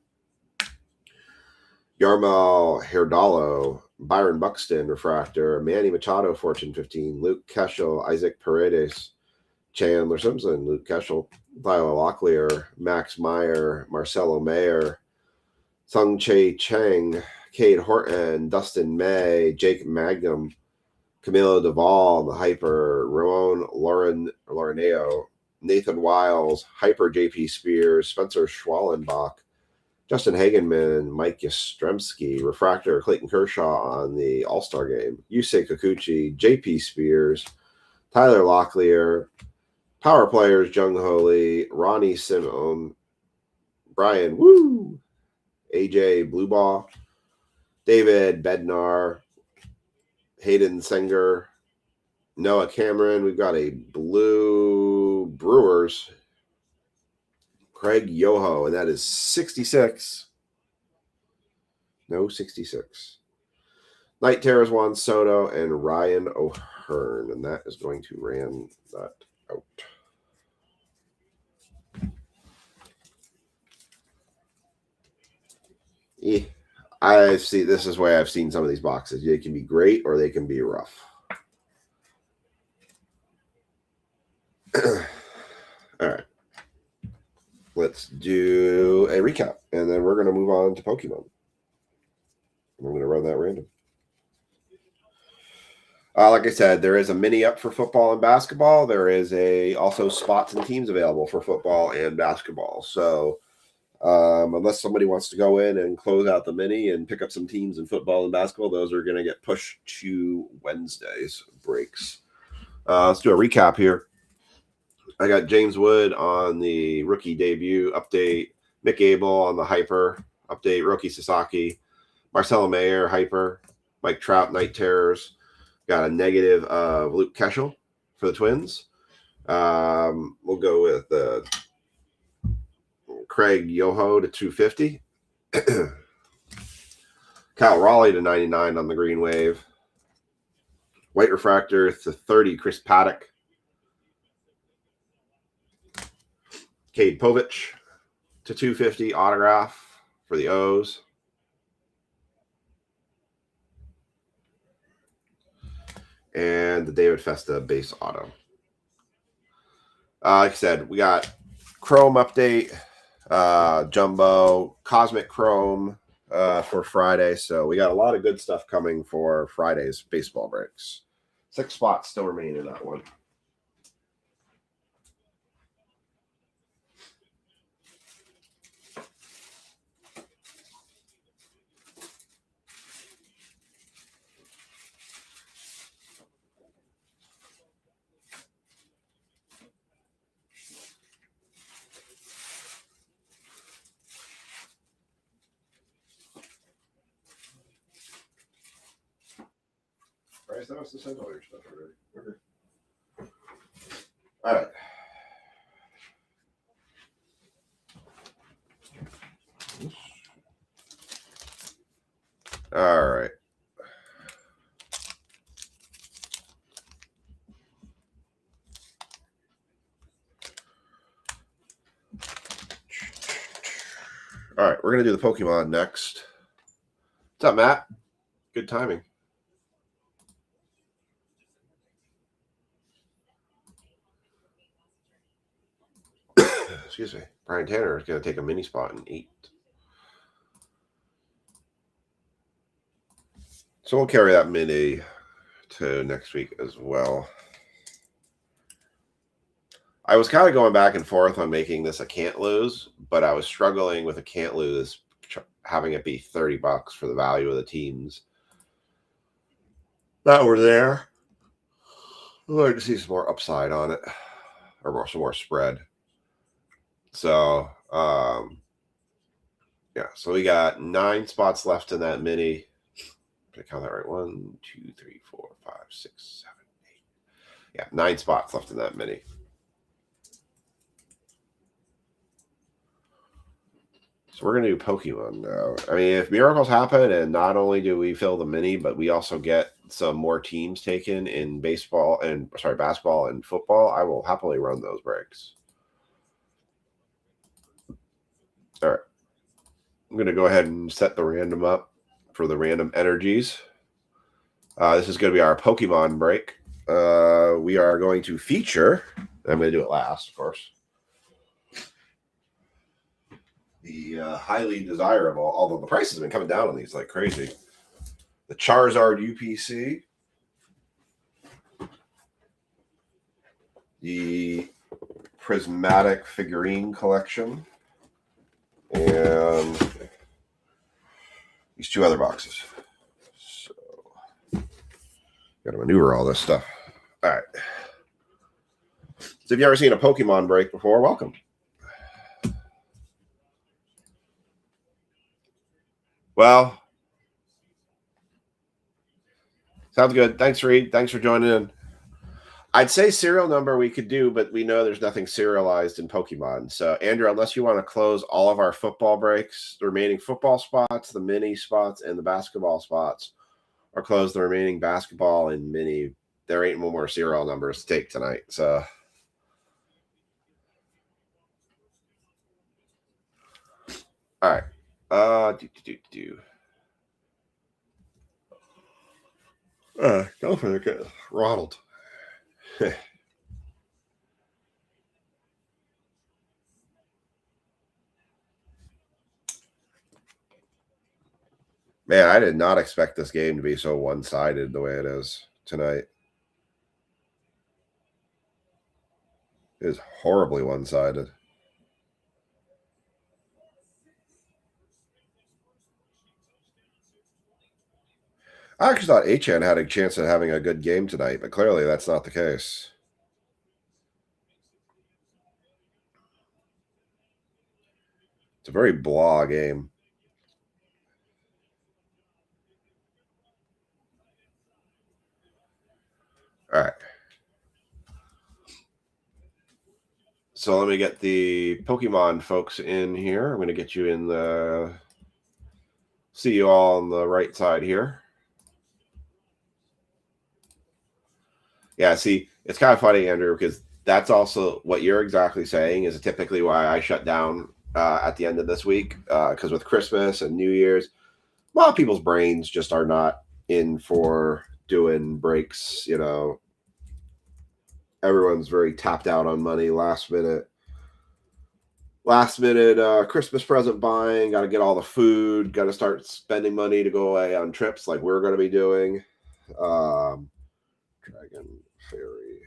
Yarmel Herdalo, Byron Buxton, refractor, Manny Machado, Fortune 15, Luke Keschel, Isaac Paredes, Chandler Simpson, Luke Keschel, Tyler Locklear, Max Meyer, Marcelo Mayer, Sung Chae Chang, Cade Horton, Dustin May, Jake Magnum, Camilo Duvall, the Hyper, Ramon Laureneo, Nathan Wiles, Hyper JP Spears, Spencer Schwallenbach, Justin Hagenman, Mike Yastrzemski, refractor, Clayton Kershaw on the All-Star game, Yusei Kikuchi, JP Spears, Tyler Locklear, power players, Jung Ho Lee, Ronnie Simone, Brian Woo, AJ Bluebaugh, David Bednar, Hayden Senger, Noah Cameron. We've got a blue Brewers, Craig Yoho, and that is 66. No, 66. Night Terrors, Juan Soto, and Ryan O'Hearn, and that is going to ran that out. Yeah. I see. This is why I've seen some of these boxes. They can be great or they can be rough. All right. Let's do a recap, and then we're going to move on to Pokemon. I'm going to run that random. Like I said, there is a mini up for football and basketball. There is also spots and teams available for football and basketball. So unless somebody wants to go in and close out the mini and pick up some teams in football and basketball, those are going to get pushed to Wednesday's breaks. Let's do a recap here. I got James Wood on the rookie debut update, Mick Abel on the Hyper update, Roki Sasaki, Marcelo Mayer Hyper, Mike Trout, Night Terrors. Got a negative of Luke Keschel for the Twins. We'll go with Craig Yoho to 250. Kyle Raleigh to 99 on the Green Wave. White Refractor to 30, Chris Paddock. Cade Povich to 250 autograph for the O's. And the David Festa base auto. Like I said, we got Chrome update, Jumbo, Cosmic Chrome for Friday. So we got a lot of good stuff coming for Friday's baseball breaks. 6 spots still remain in that one. Bryce, that was to send all your stuff already. Okay. All right. All right. All right, we're going to do the Pokemon next. What's up, Matt? Good timing. Excuse me. Brian Tanner is going to take a mini spot in 8. So we'll carry that mini to next week as well. I was kind of going back and forth on making this a can't lose, but I was struggling with a can't lose, having it be $30 for the value of the teams that were there. I'd like to see some more upside on it, or some more spread. So, yeah. So we got 9 spots left in that mini. Did I count that right? 1, 2, 3, 4, 5, 6, 7, 8. Yeah, 9 spots left in that mini. So we're going to do Pokemon now. I mean, if miracles happen and not only do we fill the mini, but we also get some more teams taken in basketball and football, I will happily run those breaks. All right. I'm going to go ahead and set the random up for the random energies. This is going to be our Pokemon break. We are going to feature, I'm going to do it last, of course, the highly desirable, although the price has been coming down on these like crazy, the Charizard UPC, the Prismatic figurine collection, and these 2 other boxes. So, got to maneuver all this stuff. All right. So if you've ever seen a Pokemon break before, welcome. Well, sounds good. Thanks, Reed. Thanks for joining in. I'd say serial number we could do, but we know there's nothing serialized in Pokemon. So, Andrew, unless you want to close all of our football breaks, the remaining football spots, the mini spots, and the basketball spots, or close the remaining basketball and mini, there ain't no more serial numbers to take tonight. So, all right. Go for the Ronald. Man, I did not expect this game to be so one-sided the way it is tonight. It is horribly one-sided. I actually thought Achane had a chance at having a good game tonight, but clearly that's not the case. It's a very blah game. So let me get the Pokemon folks in here. I'm going to get you in the... See you all on the right side here. Yeah, see, it's kind of funny, Andrew, because that's also what you're exactly saying is typically why I shut down at the end of this week. Because with Christmas and New Year's, a lot of people's brains just are not in for doing breaks. You know, everyone's very tapped out on money, last minute Christmas present buying. Got to get all the food. Got to start spending money to go away on trips like we're going to be doing. Dragon Fairy.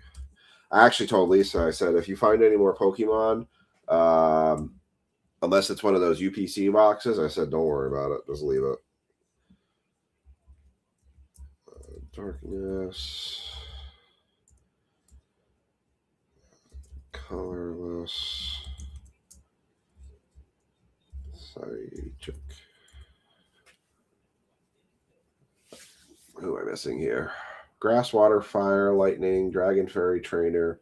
I actually told Lisa, I said, if you find any more Pokemon, unless it's one of those UPC boxes, I said, don't worry about it. Just leave it. Darkness. Colorless. Psychic. Who am I missing here? Grass, Water, Fire, Lightning, Dragon Fairy Trainer,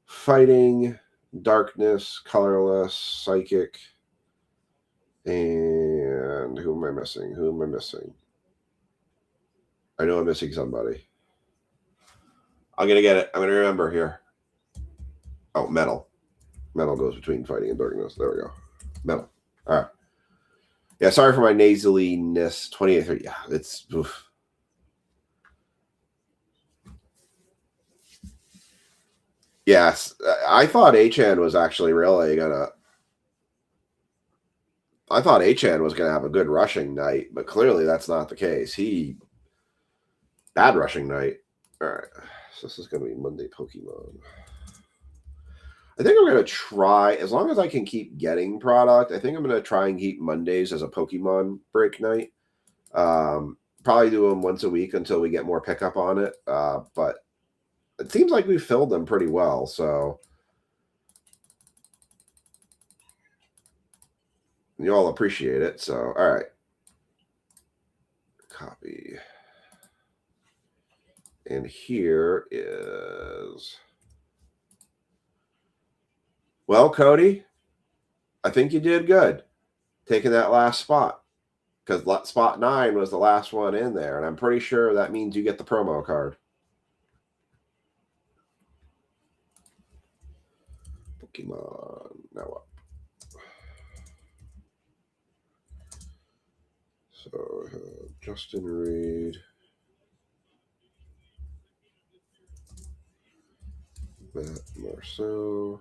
Fighting, Darkness, Colorless, Psychic, and who am I missing? I know I'm missing somebody. I'm going to get it. I'm going to remember here. Oh, Metal. Metal goes between Fighting and Darkness. There we go. Metal. All right. Yeah, sorry for my nasaliness. 28. Yeah, it's... Oof. Yes, I thought Achan was actually really gonna. I thought Achan was gonna have a good rushing night, but clearly that's not the case. Bad rushing night. All right, so this is gonna be Monday Pokemon. I think I'm gonna try, as long as I can keep getting product. I think I'm gonna try and keep Mondays as a Pokemon break night. Probably do them once a week until we get more pickup on it. But it seems like we filled them pretty well, so you all appreciate it. So, all right. Copy. And here is... Well, Cody, I think you did good taking that last spot, because spot 9 was the last one in there, and I'm pretty sure that means you get the promo card. Pokemon now up. So Justin Reed, Matt Marceau.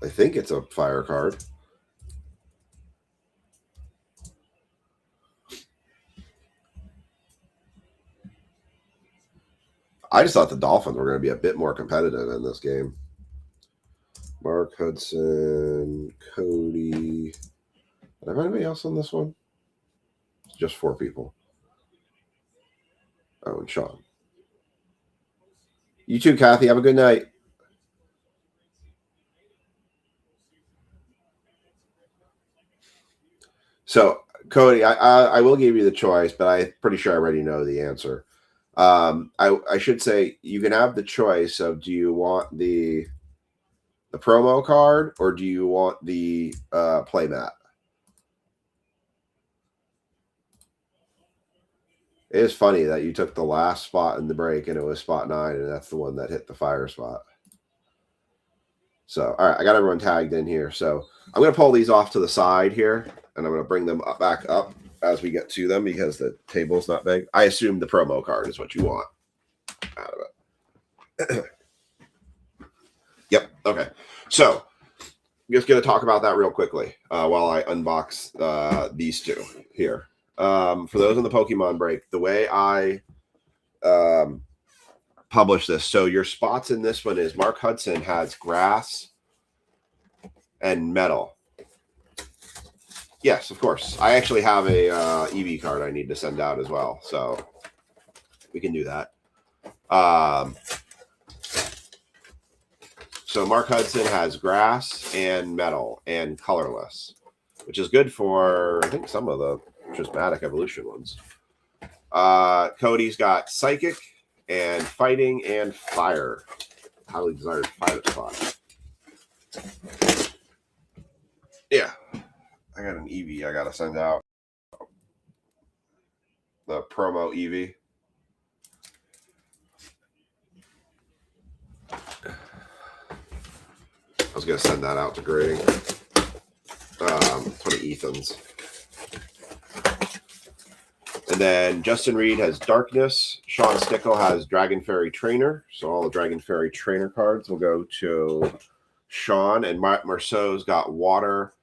I think it's a fire card. I just thought the Dolphins were going to be a bit more competitive in this game. Mark Hudson, Cody. Did I have anybody else on this one? It's just 4 people. Oh, and Sean. You too, Kathy. Have a good night. So, Cody, I will give you the choice, but I'm pretty sure I already know the answer. I should say you can have the choice of, do you want the promo card or do you want the playmat? It is funny that you took the last spot in the break and it was spot 9, and that's the one that hit the fire spot. So, all right, I got everyone tagged in here. So I'm going to pull these off to the side here, and I'm going to bring them back up as we get to them because the table's not big. I assume the promo card is what you want out of it. Yep. Okay. So I'm just going to talk about that real quickly while I unbox these two here. For those on the Pokemon break, the way I publish this, so your spots in this one is Mark Hudson has grass and metal. Yes, of course. I actually have a EV card I need to send out as well, so we can do that. So Mark Hudson has grass and metal and colorless, which is good for, I think, some of the Prismatic Evolution ones. Cody's got Psychic and Fighting and Fire highly desired pilot spot. Yeah. I got an Eevee I got to send out. The promo Eevee. I was going to send that out to grading. 20 Ethans. And then Justin Reed has Darkness. Sean Stickle has Dragon Fairy Trainer. So all the Dragon Fairy Trainer cards will go to Sean. And Marceau's got Water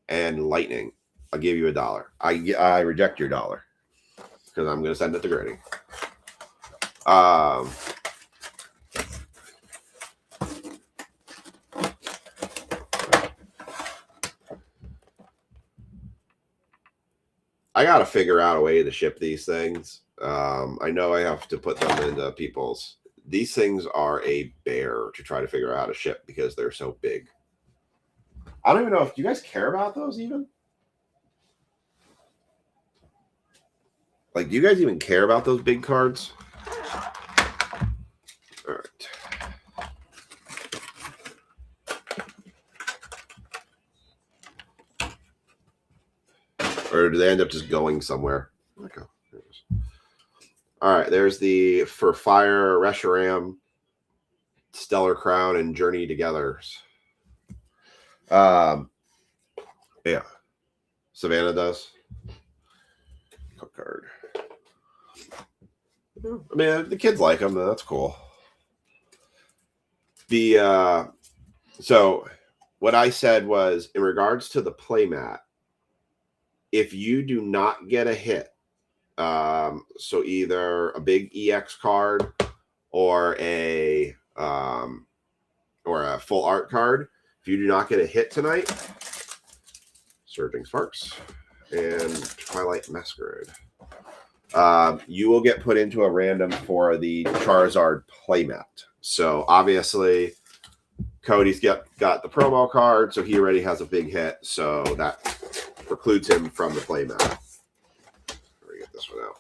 and Lightning. I'll give you $1. I reject your $1 because I'm going to send it to grading. I got to figure out a way to ship these things. I know I have to put them into people's. These things are a bear to try to figure out how to ship because they're so big. I don't even know if you guys care about those even. Like, do you guys even care about those big cards? All right. Or do they end up just going somewhere? Okay. All right, there's the For Fire, Reshiram, Stellar Crown, and Journey Together. Yeah. Savannah does. Card. I mean, the kids like them. That's cool. So what I said was, in regards to the playmat, if you do not get a hit, so either a big EX card or a full art card, if you do not get a hit tonight, Surging Sparks and Twilight Masquerade, you will get put into a random for the Charizard playmat. So obviously Cody's got the promo card, so he already has a big hit, so that precludes him from the playmat. Let me get this one out.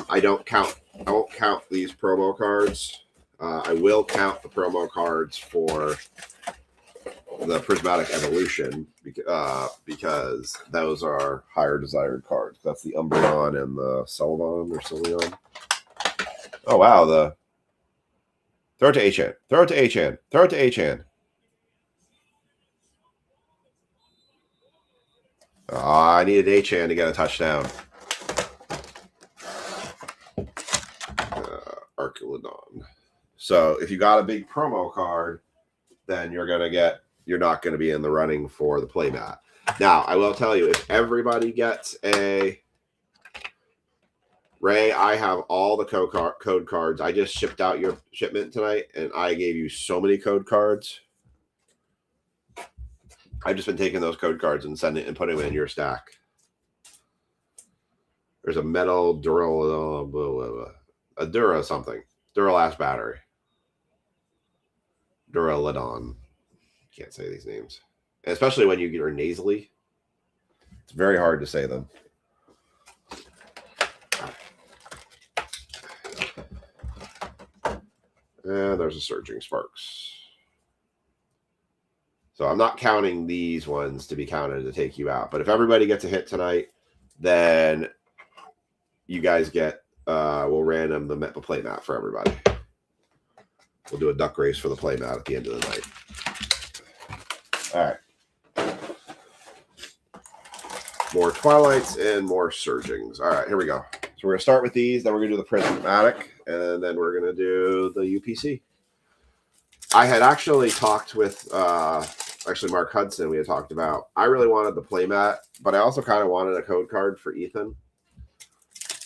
I won't count these promo cards. I will count the promo cards for the Prismatic Evolution because those are higher desired cards. That's the Umbreon and the Celadon or Celeon. Oh wow, throw it to Achan. Throw it to Achan. Throw it to Achan. I needed Achan to get a touchdown. Archelodon. So if you got a big promo card, then you're not going to be in the running for the playmat. Now, I will tell you, if everybody gets a Ray, I have all the code cards. I just shipped out your shipment tonight, and I gave you so many code cards. I've just been taking those code cards and sending and putting them in your stack. There's a metal a Dura something. Duralast battery. Duraludon. Can't say these names. And especially when you are nasally. It's very hard to say them. And there's a Surging Sparks. So I'm not counting these ones to be counted to take you out. But if everybody gets a hit tonight, then you guys get, we'll random the playmat for everybody. We'll do a duck race for the playmat at the end of the night. All right. More Twilights and more Surgings. All right, here we go. So we're going to start with these, then we're going to do the Prismatic, and then we're going to do the UPC. I had actually talked with, Mark Hudson, we had talked about, I really wanted the playmat, but I also kind of wanted a code card for Ethan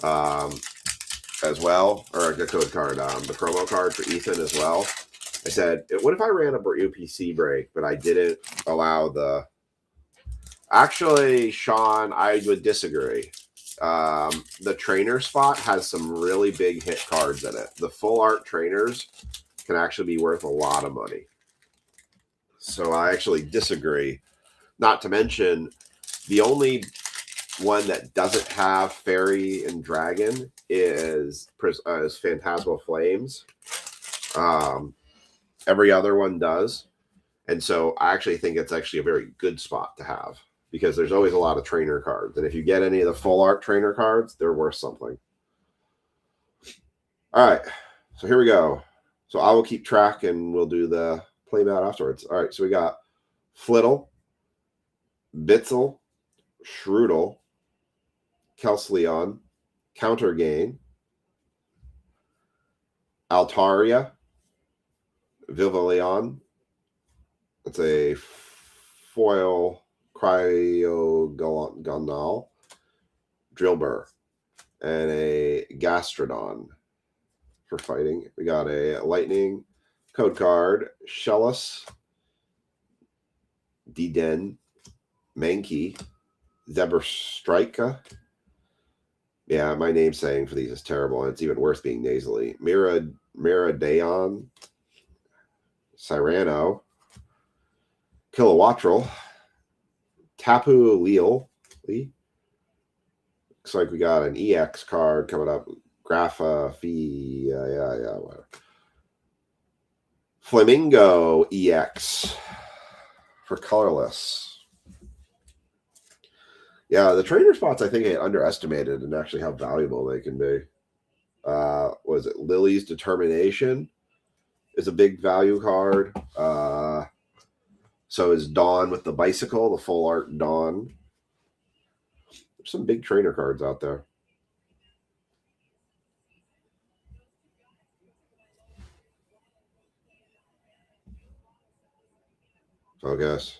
as well, or a code card, the promo card for Ethan as well. I said, what if I ran a UPC break, but I didn't allow the... Actually, Sean, I would disagree. The trainer spot has some really big hit cards in it. The full art trainers can actually be worth a lot of money. So I actually disagree. Not to mention, the only one that doesn't have Fairy and Dragon is Phantasmal Flames. Every other one does. And so I actually think it's actually a very good spot to have because there's always a lot of trainer cards. And if you get any of the full art trainer cards, they're worth something. All right. So here we go. So I will keep track and we'll do the playmat afterwards. All right. So we got Flittle, Bitzel, Schrudel, Kelsleon, Countergain, Altaria, Vivillon. It's a foil Cryogonal, Drillbur, and a Gastrodon for fighting. We got a Lightning code card, Shellis, Deden, Mankey, Zebrastrika. Yeah, my name saying for these is terrible, and it's even worse being nasally. Miradeon, Cyrano, Kilowattrel, Tapu Leo. Looks like we got an EX card coming up. Grapha Fee. Yeah. Whatever. Flamingo EX for colorless. Yeah, the trainer spots I think I underestimated and actually how valuable they can be. Was it Lily's Determination is a big value card. So is Dawn with the bicycle, the full art Dawn. There's some big trainer cards out there. So I guess.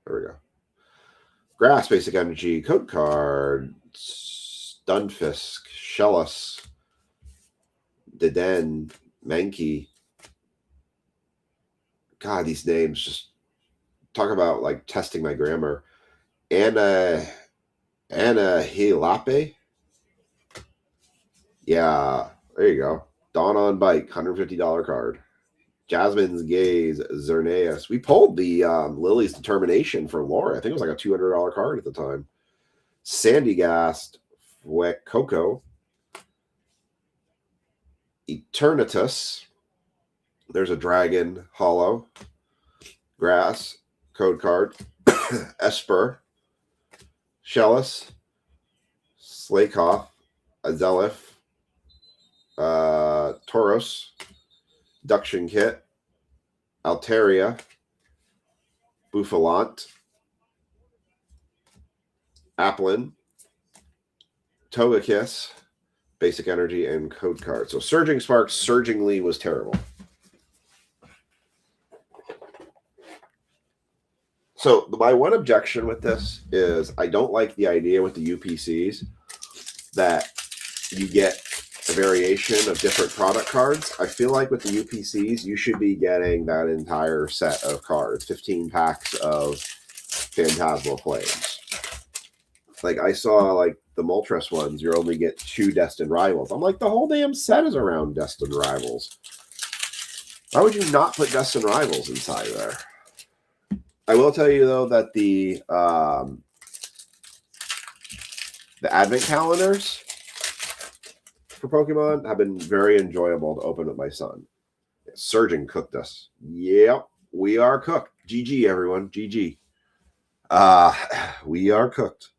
There we go. Grass, Basic Energy, code card, Stunfisk, Shellis, Deden, Mankey. God, these names just talk about like testing my grammar. Anna Hilape. Yeah, there you go. Dawn on Bike, $150 card. Jasmine's Gaze, Xerneas. We pulled the Lily's Determination for Laura. I think it was like a $200 card at the time. Sandygast, Coco, Eternatus. There's a dragon hollow. Grass, code card. Esper, Shellis, Slakoth, Azelif, Tauros, Duction Kit, Altaria, Buffalant, Applin, Togekiss, Basic Energy, and code card. So Surging Spark, Surgingly was terrible. So my one objection with this is I don't like the idea with the UPCs that you get a variation of different product cards. I feel like with the UPCs, you should be getting that entire set of cards, 15 packs of Phantasmal Flames. Like I saw like the Moltres ones, you only get 2 Destined Rivals. I'm like, the whole damn set is around Destined Rivals. Why would you not put Destined Rivals inside there? I will tell you though that the advent calendars for Pokemon have been very enjoyable to open with my son. Surging cooked us. Yep, we are cooked. GG, everyone. GG. We are cooked.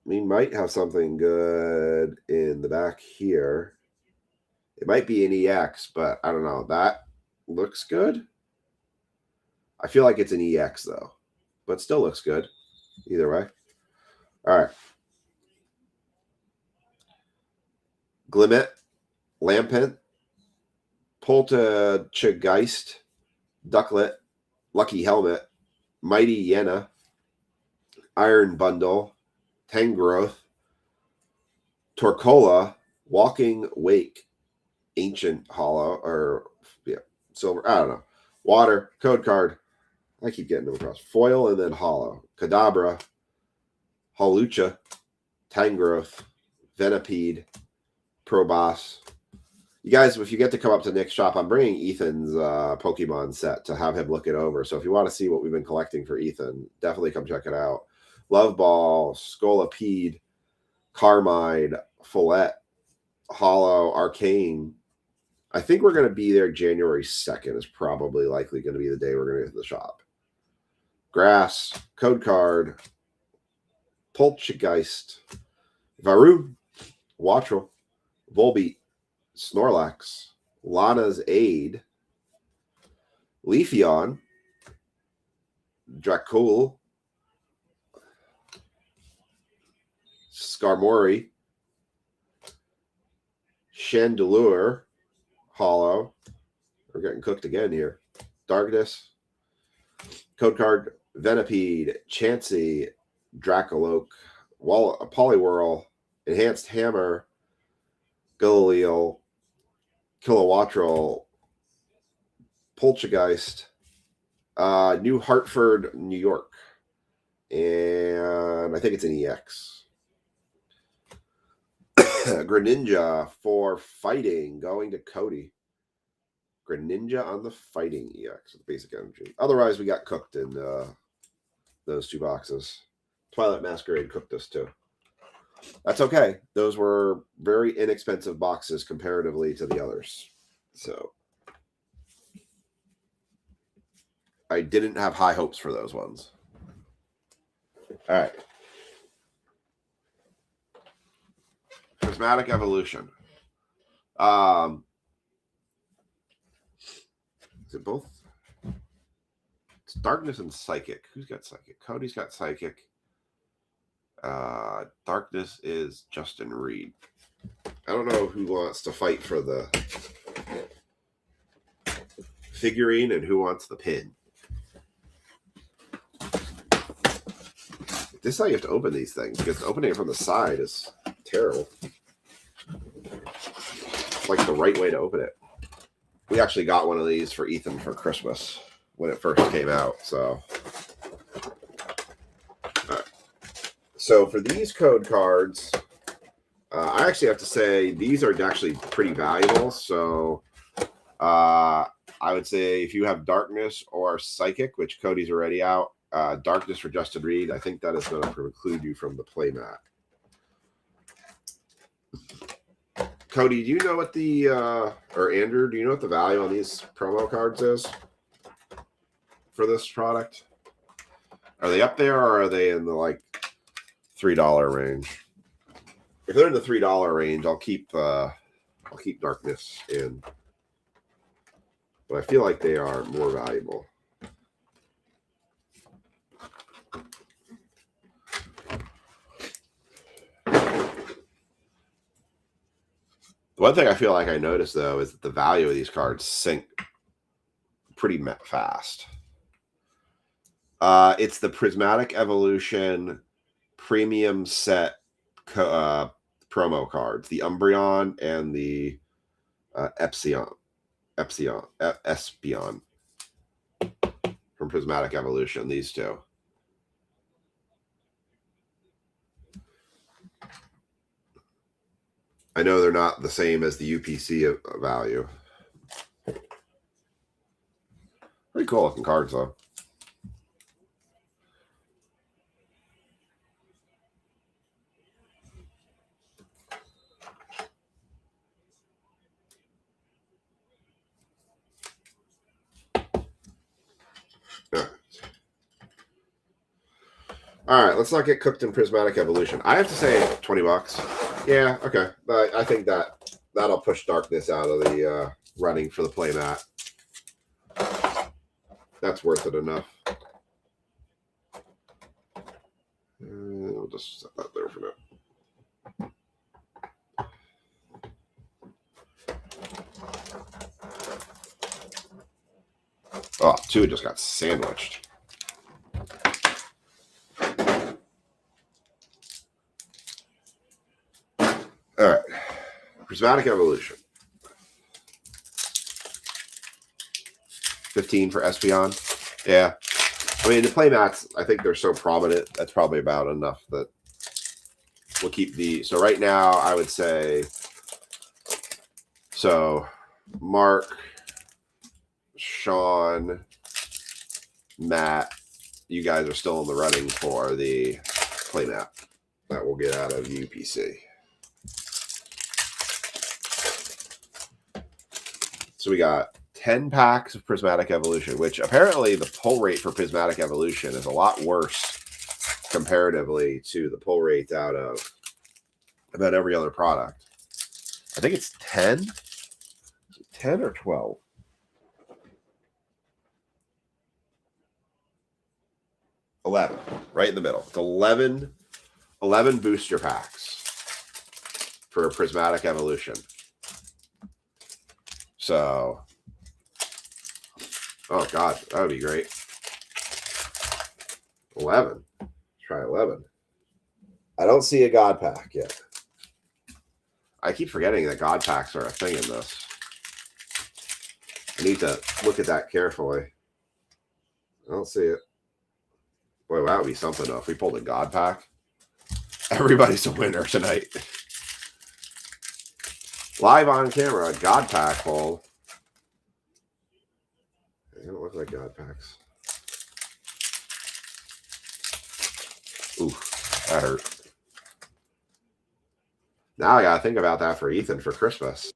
We might have something good in the back here. It might be an EX, but I don't know. That looks good. I feel like it's an EX, though. But still looks good. Either way. All right. Glimmet, Lampent, Poltergeist, Ducklet, Lucky Helmet, Mighty Yenna, Iron Bundle, Tangrowth, Torkola, Walking Wake, Ancient Hollow, or yeah, Silver, I don't know. Water, code card. I keep getting them across. Foil and then Hollow. Kadabra, Hawlucha, Tangrowth, Venipede, Proboss. You guys, if you get to come up to Nick's shop, I'm bringing Ethan's Pokemon set to have him look it over. So if you want to see what we've been collecting for Ethan, definitely come check it out. Love Ball, Scolipede, Carmine, Follette, Hollow Arcane. I think we're going to be there January 2nd is probably likely going to be the day we're going to get to the shop. Grass, Code Card, Poltergeist, Varu, Wattrel, Volbeat, Snorlax, Lana's Aid, Leafeon, Dracul, Skarmory, Chandelure, Hollow. We're getting cooked again here. Darkness, Code Card, Venipede, Chansey, Dracoloak, Poliwhirl, Enhanced Hammer, Galileo, Kilowattrel, Poltergeist, New Hartford, New York. And I think it's an EX. Greninja for fighting, going to Cody. Greninja on the fighting EX with basic energy. Otherwise, we got cooked in those two boxes. Twilight Masquerade cooked us too. That's okay. Those were very inexpensive boxes comparatively to the others. So I didn't have high hopes for those ones. All right. Prismatic Evolution. Is it both? It's Darkness and Psychic. Who's got Psychic? Cody's got Psychic. Darkness is Justin Reed. I don't know who wants to fight for the figurine and who wants the pin. This is how you have to open these things, because opening it from the side is terrible. It's like the right way to open it. We actually got one of these for Ethan for Christmas when it first came out. So, so for these code cards, I actually have to say these are actually pretty valuable. So I would say if you have Darkness or Psychic, which Cody's already out, Darkness for Justin Reed, I think that is going to preclude you from the playmat. Cody, do you know what the, or Andrew, do you know what the value on these promo cards is for this product? Are they up there or are they in the like $3 range? If they're in the $3 range, I'll keep Darkness in. But I feel like they are more valuable. The one thing I feel like I noticed, though, is that the value of these cards sink pretty fast. It's the Prismatic Evolution premium set promo cards, the Umbreon and the Espeon from Prismatic Evolution, these two. I know they're not the same as the UPC value. Pretty cool looking cards, though. All right, let's not get cooked in Prismatic Evolution. I have to say $20. Yeah, okay. But I think that'll push Darkness out of the running for the playmat. That's worth it enough. We'll just set that there for now. Oh, two just got sandwiched. All right, Prismatic Evolution. 15 for Espeon. Yeah. I mean, the playmats, I think they're so prominent. That's probably about enough that we'll keep the... So right now, I would say... So, Mark, Sean, Matt, you guys are still in the running for the playmat that we'll get out of UPC. So we got 10 packs of Prismatic Evolution, which apparently the pull rate for Prismatic Evolution is a lot worse comparatively to the pull rates out of about every other product. I think it's 10. 10 or 12? 11, right in the middle. It's 11 booster packs for Prismatic Evolution. So, oh God, that would be great. 11. Let's try 11. I don't see a God pack yet. I keep forgetting that God packs are a thing in this. I need to look at that carefully. I don't see it. Boy, that would be something though. If we pulled a God pack, everybody's a winner tonight. Live on camera, a God pack pull. They don't look like God packs. Ooh, that hurt. Now I gotta think about that for Ethan for Christmas.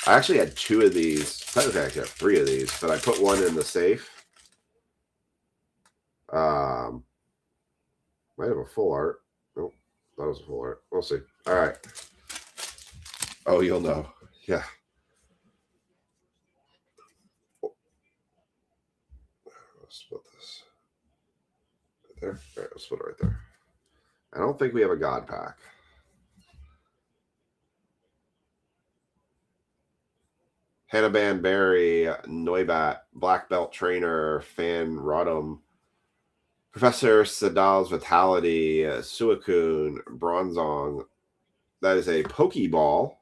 I actually had 2 of these. Technically, I actually have 3 of these, but I put one in the safe. Might have a full art. Nope, that was a full art. We'll see. All right. Oh, you'll know. Yeah. Let's put this right there. All right, let's put it right there. I don't think we have a God pack. Hannah Barry, Noibat, Black Belt Trainer, Fan Rodham, Professor Sadal's Vitality, Suicune, Bronzong. That is a Pokeball,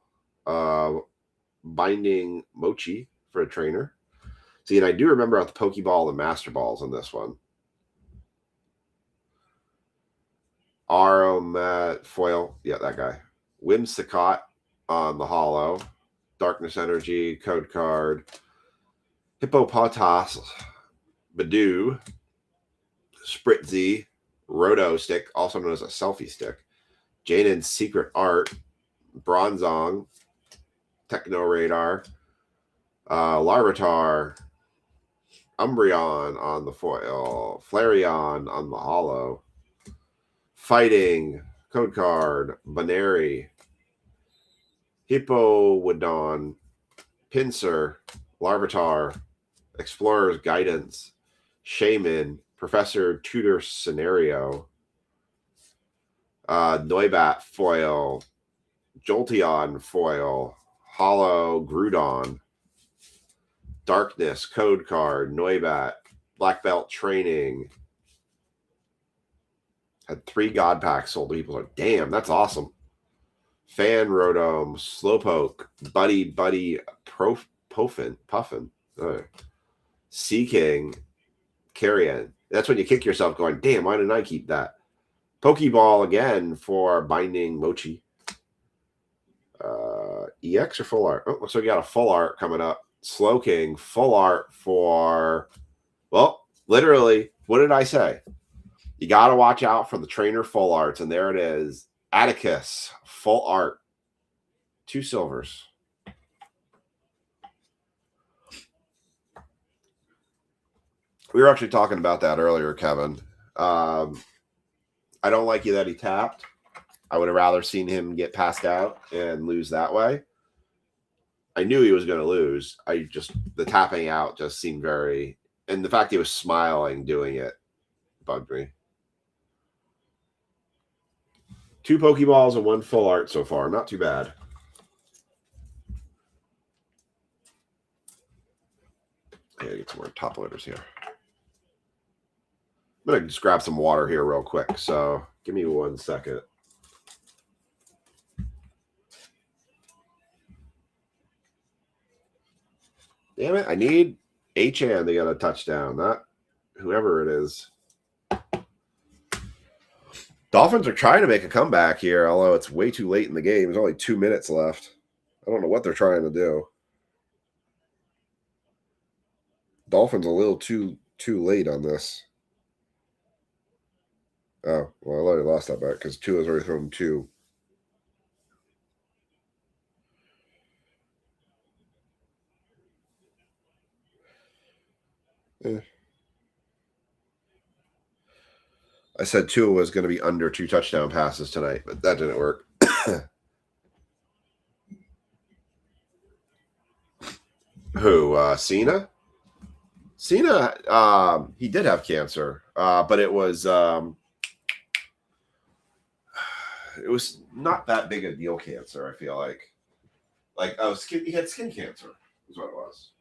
Binding Mochi for a trainer. See, and I do remember about the Pokeball and Master Balls in this one. Aromat Foil, yeah, that guy. Whimsicott on the Hollow. Darkness Energy, Code Card. Hippopotas, Badoo, Spritzy, Roto Stick, also known as a selfie stick. Janen's Secret Art, Bronzong, Techno Radar, Larvitar, Umbreon on the foil, Flareon on the hollow, Fighting, Code Card, Baneri, Hippowdon, Pinsir, Larvitar, Explorer's Guidance, Shaman, Professor Tutor Scenario, Noibat foil, Jolteon foil, Hollow Groudon, Darkness, Code Card, Noibat, Black Belt Training. Had 3 God packs sold to people. Like, damn, that's awesome. Fan Rotom, Slowpoke, Buddy, Puffin, Seaking, Carrion. That's when you kick yourself going, damn, why didn't I keep that? Pokeball again for Binding Mochi. EX or full art? Oh, looks like we got a full art coming up. Slowking, full art for, well, literally, what did I say? You got to watch out for the trainer full arts, and there it is. Atticus, full art. 2 silvers. We were actually talking about that earlier, Kevin. I don't like you that he tapped. I would have rather seen him get passed out and lose that way. I knew he was going to lose. The tapping out just seemed very, and the fact he was smiling doing it bugged me. 2 Pokeballs and 1 full art so far. Not too bad. I gotta get some more top loaders here. I'm going to just grab some water here real quick. So give me 1 second. Damn it. I need H-An to get a touchdown, not whoever it is. Dolphins are trying to make a comeback here, although it's way too late in the game. There's only 2 minutes left. I don't know what they're trying to do. Dolphins a little too late on this. Oh, well, I already lost that bet because 2 has already thrown 2. I said Tua was going to be under 2 touchdown passes tonight, but that didn't work. Who? Cena? Cena, he did have cancer, but it was not that big a deal cancer, I feel like. He had skin cancer, is what it was.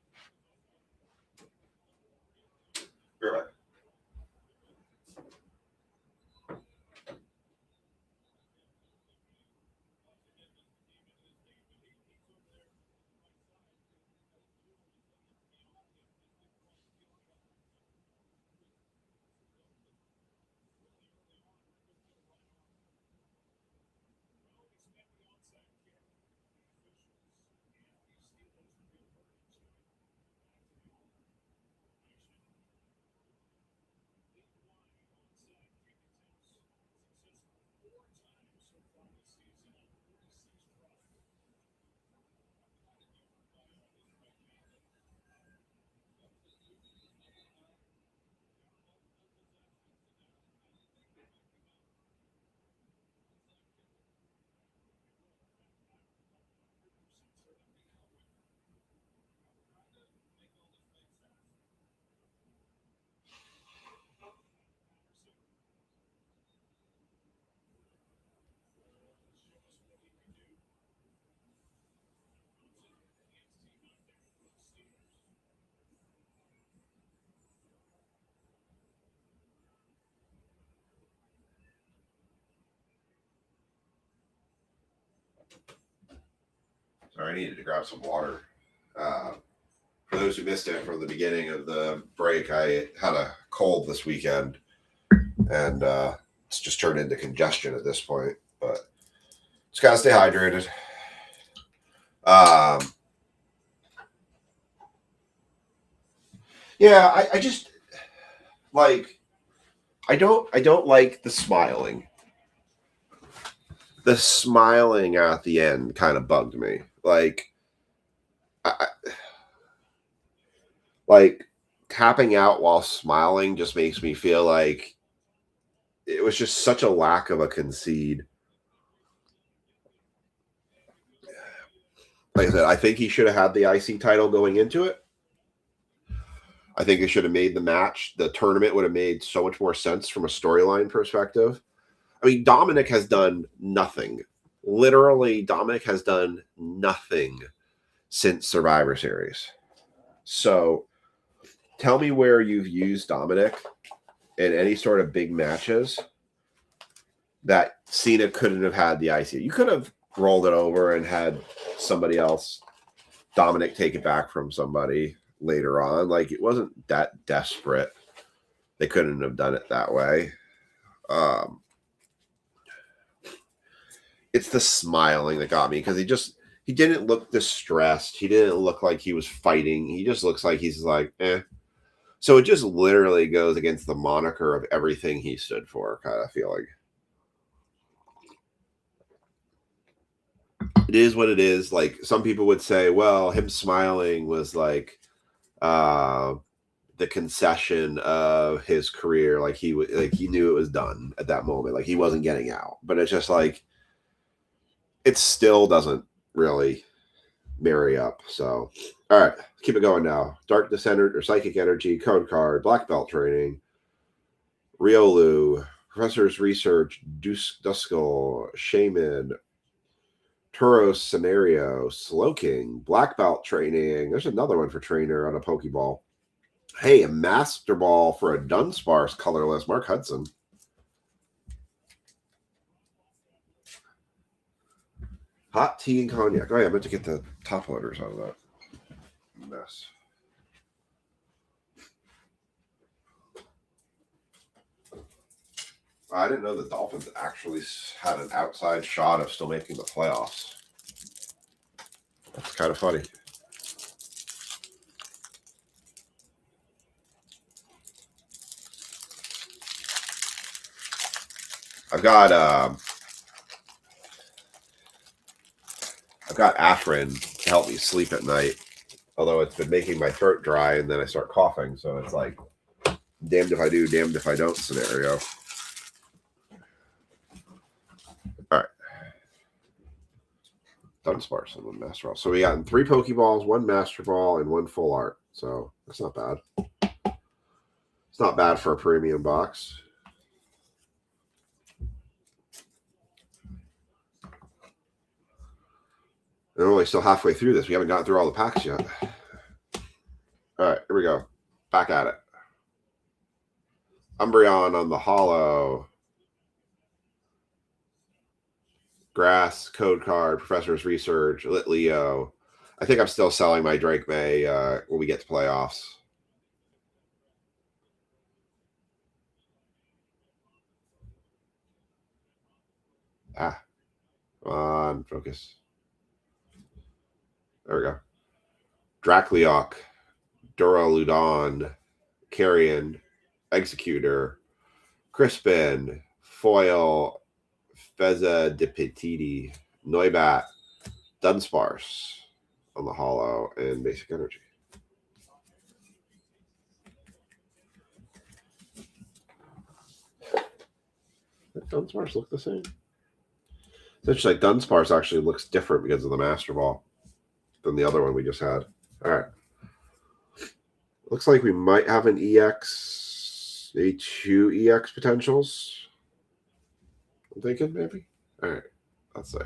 Right. Sorry, I needed to grab some water. For those who missed it from the beginning of the break, I had a cold this weekend, and it's just turned into congestion at this point. But just gotta stay hydrated. Yeah, I just like I don't like the smiling. The smiling at the end kind of bugged me. Like tapping out while smiling just makes me feel like it was just such a lack of a concede. Like I said, I think he should have had the IC title going into it. I think it should have made the match. The tournament would have made so much more sense from a storyline perspective. I mean, Dominic has done nothing. Literally, Dominic has done nothing since Survivor Series. So tell me where you've used Dominic in any sort of big matches that Cena couldn't have had the IC. You could have rolled it over and had somebody else, Dominic, take it back from somebody later on. Like, it wasn't that desperate. They couldn't have done it that way. It's the smiling that got me, because he didn't look distressed. He didn't look like he was fighting. He just looks like he's like, eh. So it just literally goes against the moniker of everything he stood for, kind of feeling. It is what it is. Like, some people would say, well, him smiling was like the concession of his career. Like, he knew it was done at that moment. Like, he wasn't getting out. But it's just like, it still doesn't really marry up. So, all right, keep it going now. Dark Descendant or Psychic Energy, Code Card, Black Belt Training, Riolu, Professor's Research, Duskull, Shaman, Turos Scenario, Slowking, Black Belt Training. There's another one for Trainer on a Pokeball. Hey, a Master Ball for a Dunsparce colorless, Mark Hudson. Hot tea and cognac. Oh, yeah, I meant to get the top loaders out of that mess. I didn't know the Dolphins actually had an outside shot of still making the playoffs. That's kind of funny. I've got Afrin to help me sleep at night. Although it's been making my throat dry and then I start coughing. So it's like, damned if I do, damned if I don't scenario. All right. Dunsparce and one Master Ball. So we got 3 Pokeballs, 1 Master Ball, and 1 Full Art. So that's not bad. It's not bad for a premium box. And we're only still halfway through this. We haven't gotten through all the packs yet. All right, here we go. Back at it. Umbreon on the holo. Grass, Code Card, Professor's Research, Litleo. I think I'm still selling my Drake May when we get to playoffs. Ah, come on, focus. There we go. Dracleok, Duraludon, Carrion, Executor, Crispin, Foil, Feza de Petiti, Noibat, Dunsparce on the holo, and Basic Energy. Dunsparce look the same? It's interesting. Like Dunsparce actually looks different because of the Master Ball than the other one we just had. All right. Looks like we might have an EX, maybe 2 EX potentials. I'm thinking maybe. All right. Let's say.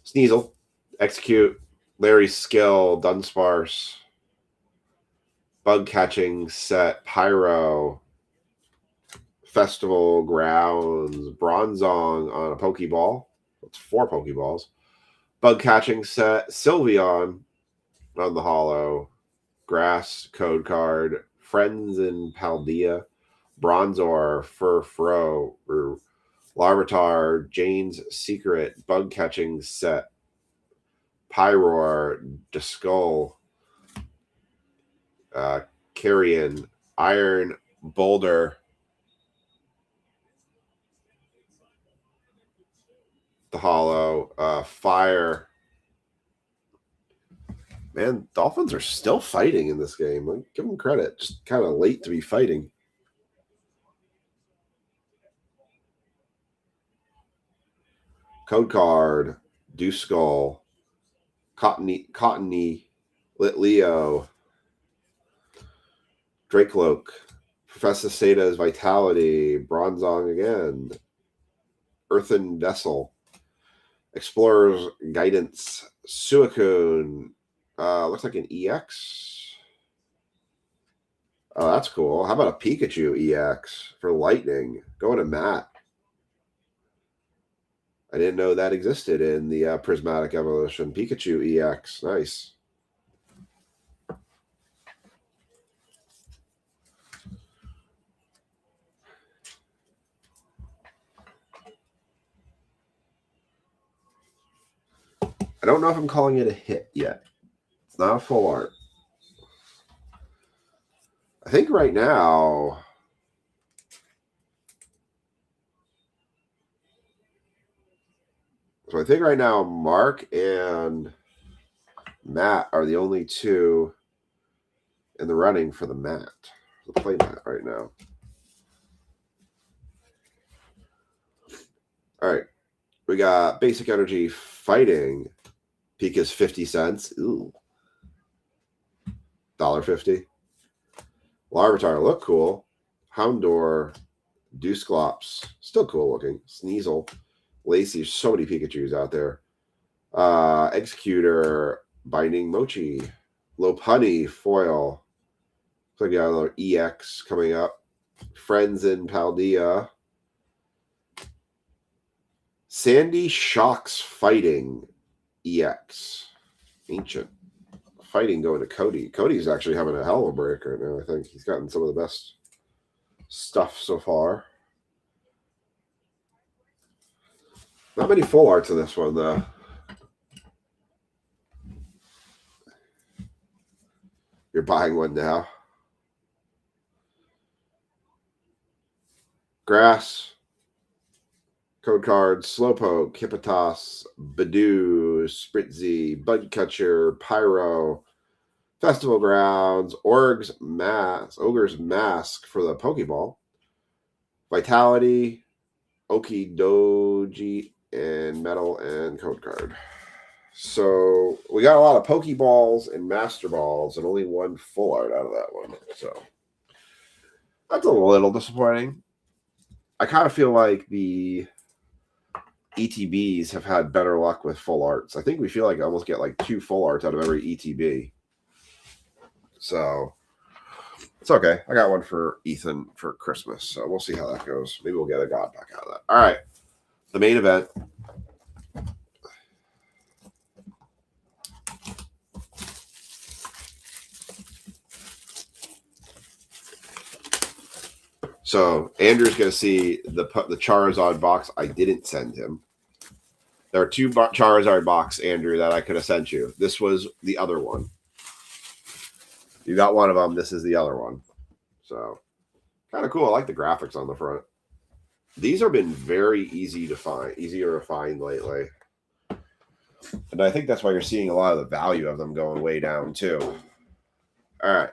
Sneasel, Execute, Larry's Skill, Dunsparce, Bug Catching Set, Pyro, Festival Grounds, Bronzong on a Pokeball. That's 4 Pokeballs. Bug Catching Set, Sylveon on the holo, Grass, Code Card, Friends in Paldea, Bronzor, Furfro, Larvitar, Jane's Secret, Bug Catching Set, Pyroar, Duskull, Carrion, Iron Boulder, the holo, Fire. Man, Dolphins are still fighting in this game. Like, give them credit. Just kind of late to be fighting. Code Card, Duskull, Cottony, Litleo, Dracloak, Professor Seta's Vitality, Bronzong again, Earthen Dessel, Explorer's Guidance, Suicune, looks like an EX. Oh, that's cool. How about a Pikachu EX for Lightning? Going to Matt. I didn't know that existed in the Prismatic Evolution. Pikachu EX. Nice. I don't know if I'm calling it a hit yet. It's not a full art. I think right now... So I think right now Mark and Matt are the only 2 in the running for the mat. The play mat right now. All right. We got Basic Energy Fighting. Pika's 50 cents. Ooh. $1.50. Larvitar look cool. Houndour. Dusclops. Still cool looking. Sneasel. Lacey. So many Pikachus out there. Executor. Binding Mochi. Lopunny Foil. Looks like we got another EX coming up. Friends in Paldea. Sandy Shocks Fighting EX. Ancient. Fighting going to Cody. Cody's actually having a hell of a break right now, I think. He's gotten some of the best stuff so far. Not many full arts in this one, though. You're buying one now. Grass. Code Card, Slowpoke, Hippotas, Badoo, Spritzy, Bugcatcher, Pyro, Festival Grounds, Ogre's Mask for the Pokeball, Vitality, Okidoji, and Metal and Code Card. So we got a lot of Pokeballs and Master Balls and only one full art out of that one. So that's a little disappointing. I kind of feel like the ETBs have had better luck with full arts. I think we feel like I almost get like 2 full arts out of every ETB. So it's okay. I got one for Ethan for Christmas, so we'll see how that goes. Maybe we'll get a God back out of that. All right, the main event. So Andrew's going to see the Charizard box I didn't send him. There are 2 Charizard box, Andrew, that I could have sent you. This was the other one. You got one of them. This is the other one. So kind of cool. I like the graphics on the front. These have been very easier to find lately. And I think that's why you're seeing a lot of the value of them going way down too. All right.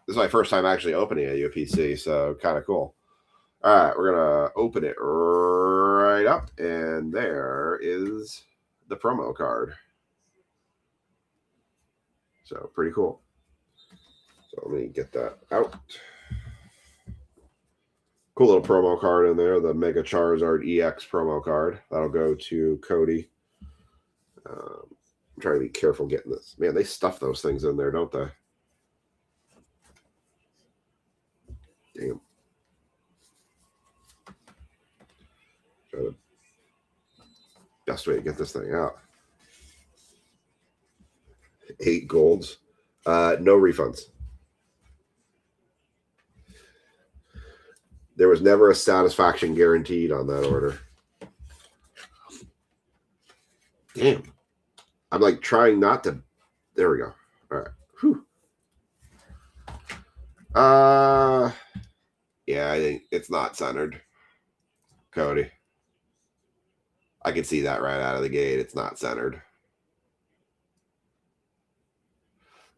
This is my first time actually opening a UPC, so kind of cool. All right, we're going to open it right up, and there is the promo card. So pretty cool. So let me get that out. Cool little promo card in there, the Mega Charizard EX promo card. That'll go to Cody. I'm trying to be careful getting this. Man, they stuff those things in there, don't they? Damn. Try the best way to get this thing out. 8 golds. No refunds. There was never a satisfaction guaranteed on that order. Damn. I'm like trying not to. There we go. All right. Whew. Yeah, I think it's not centered. Cody. I can see that right out of the gate. It's not centered.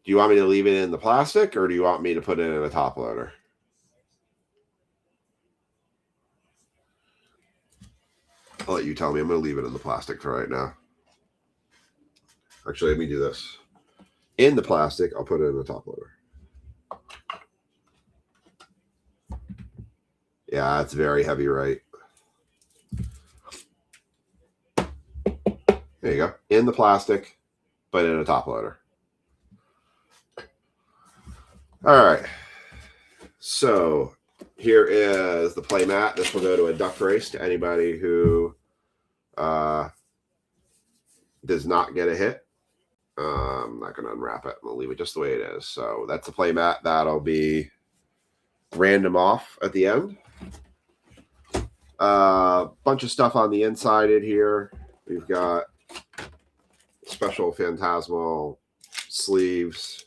Do you want me to leave it in the plastic, or do you want me to put it in a top loader? I'll let you tell me. I'm going to leave it in the plastic for right now. Actually, let me do this. In the plastic, I'll put it in the top loader. Yeah, it's very heavy, right? There you go. In the plastic, but in a top loader. All right. So here is the play mat. This will go to a duck race to anybody who does not get a hit. I'm not going to unwrap it. I'm going to leave it just the way it is. So that's the play mat. That'll be random off at the end. Bunch of stuff on the inside in here. We've got special Phantasmal sleeves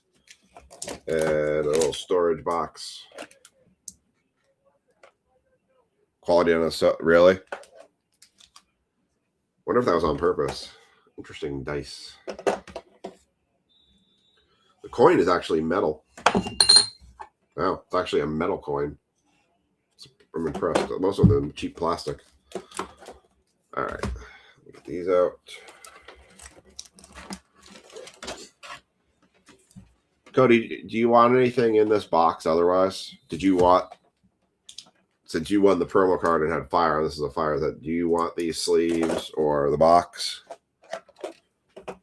and a little storage box. Quality on this, really? Wonder if that was on purpose. Interesting dice. The coin is actually metal. Wow, it's actually a metal coin. I'm impressed. Most of them cheap plastic. All right, get these out. Cody, do you want anything in this box otherwise? Did you want, since you won the promo card and had fire, this is a fire, that do you want these sleeves or the box? The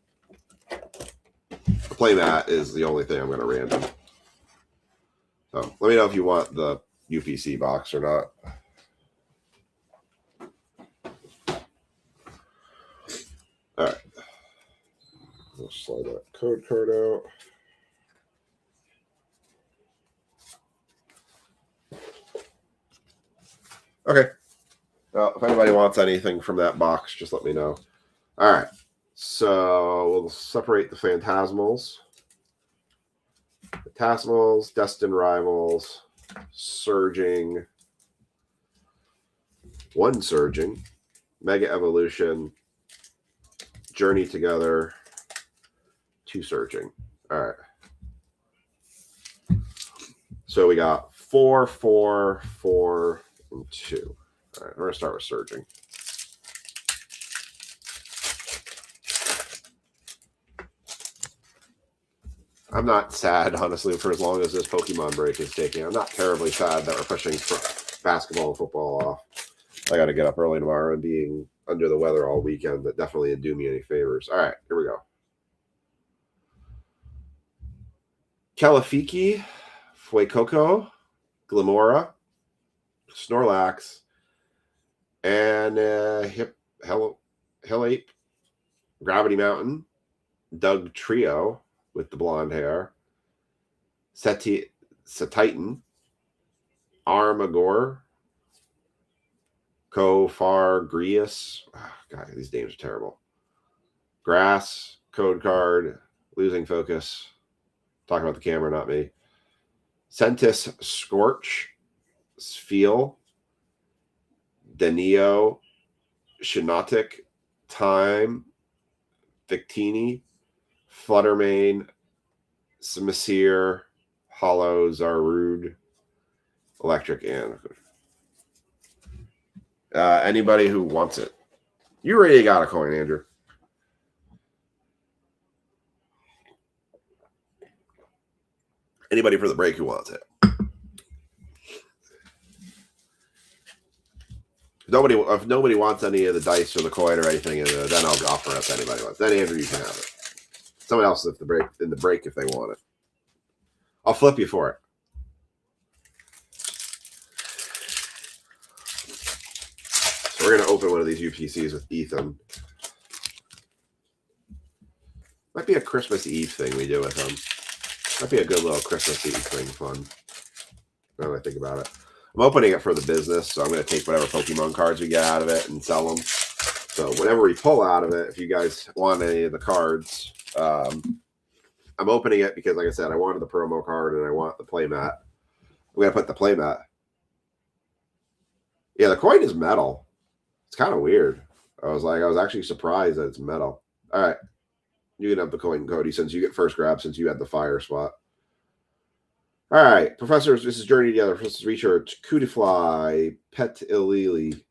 playmat is the only thing I'm going to random. So let me know if you want the UPC box or not. All right. We'll slide that code card out. Okay. Well, if anybody wants anything from that box, just let me know. All right. So we'll separate the Phantasmals. Phantasmals, Destined Rivals, Surging, one Surging, Mega Evolution, Journey Together, 2 Surging. All right. So we got 4, 4, 4, and 2. All right, we're going to start with searching. I'm not sad, honestly, for as long as this Pokemon break is taking. I'm not terribly sad that we're pushing basketball and football off. I got to get up early tomorrow, and being under the weather all weekend, that definitely didn't do me any favors. All right, here we go. Califiki, Fuecoco, Glimora, Snorlax, and Hillape, Gravity Mountain, Doug Trio with the blonde hair, Setitan, Armagor, Kofargrius. Oh, God, these names are terrible. Grass, Code Card, Losing Focus. Talking about the camera, not me. Centis Scorch, Sfeel, Danio, Shinotic, Time, Victini, Fluttermane, Simisear, Hollow, Zarude, Electric, and anybody who wants it. You already got a coin, Andrew. Anybody for the break who wants it. If nobody wants any of the dice or the coin or anything, then I'll offer it if anybody wants. Then Andrew, you can have it. Someone else in the break if they want it. I'll flip you for it. So we're gonna open one of these UPCs with Ethan. Might be a Christmas Eve thing we do with him. Might be a good little Christmas Eve thing, fun. Now that I think about it. I'm opening it for the business, so I'm going to take whatever Pokemon cards we get out of it and sell them. So whatever we pull out of it, if you guys want any of the cards, I'm opening it because, like I said, I wanted the promo card and I want the playmat. I'm going to put the playmat. Yeah, the coin is metal. It's kind of weird. I was actually surprised that it's metal. All right. You can have the coin, Cody, since you get first grab, since you had the fire spot. All right, professors, this is Journey Together. Professors Research, Cootifly, Pet Ilili,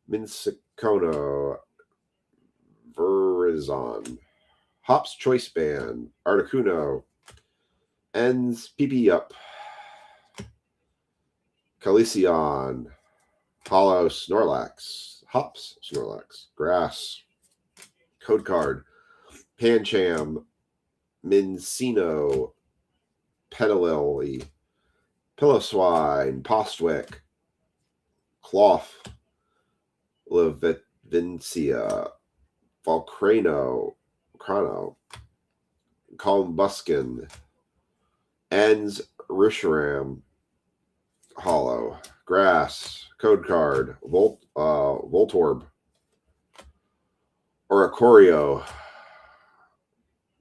Minsakono, Verizon, Hops Choice Band, Articuno, Ends PP Up, Caliceon, Hollow Snorlax, Hops Snorlax, Grass, Code Card, Pancham, Mincino, Petalili, Pillowswine, Postwick, Cloth, Levincia, Volcrano, Combuskin, Ends, Risharam, Hollow, Grass, Code Card, Voltorb, Oricorio,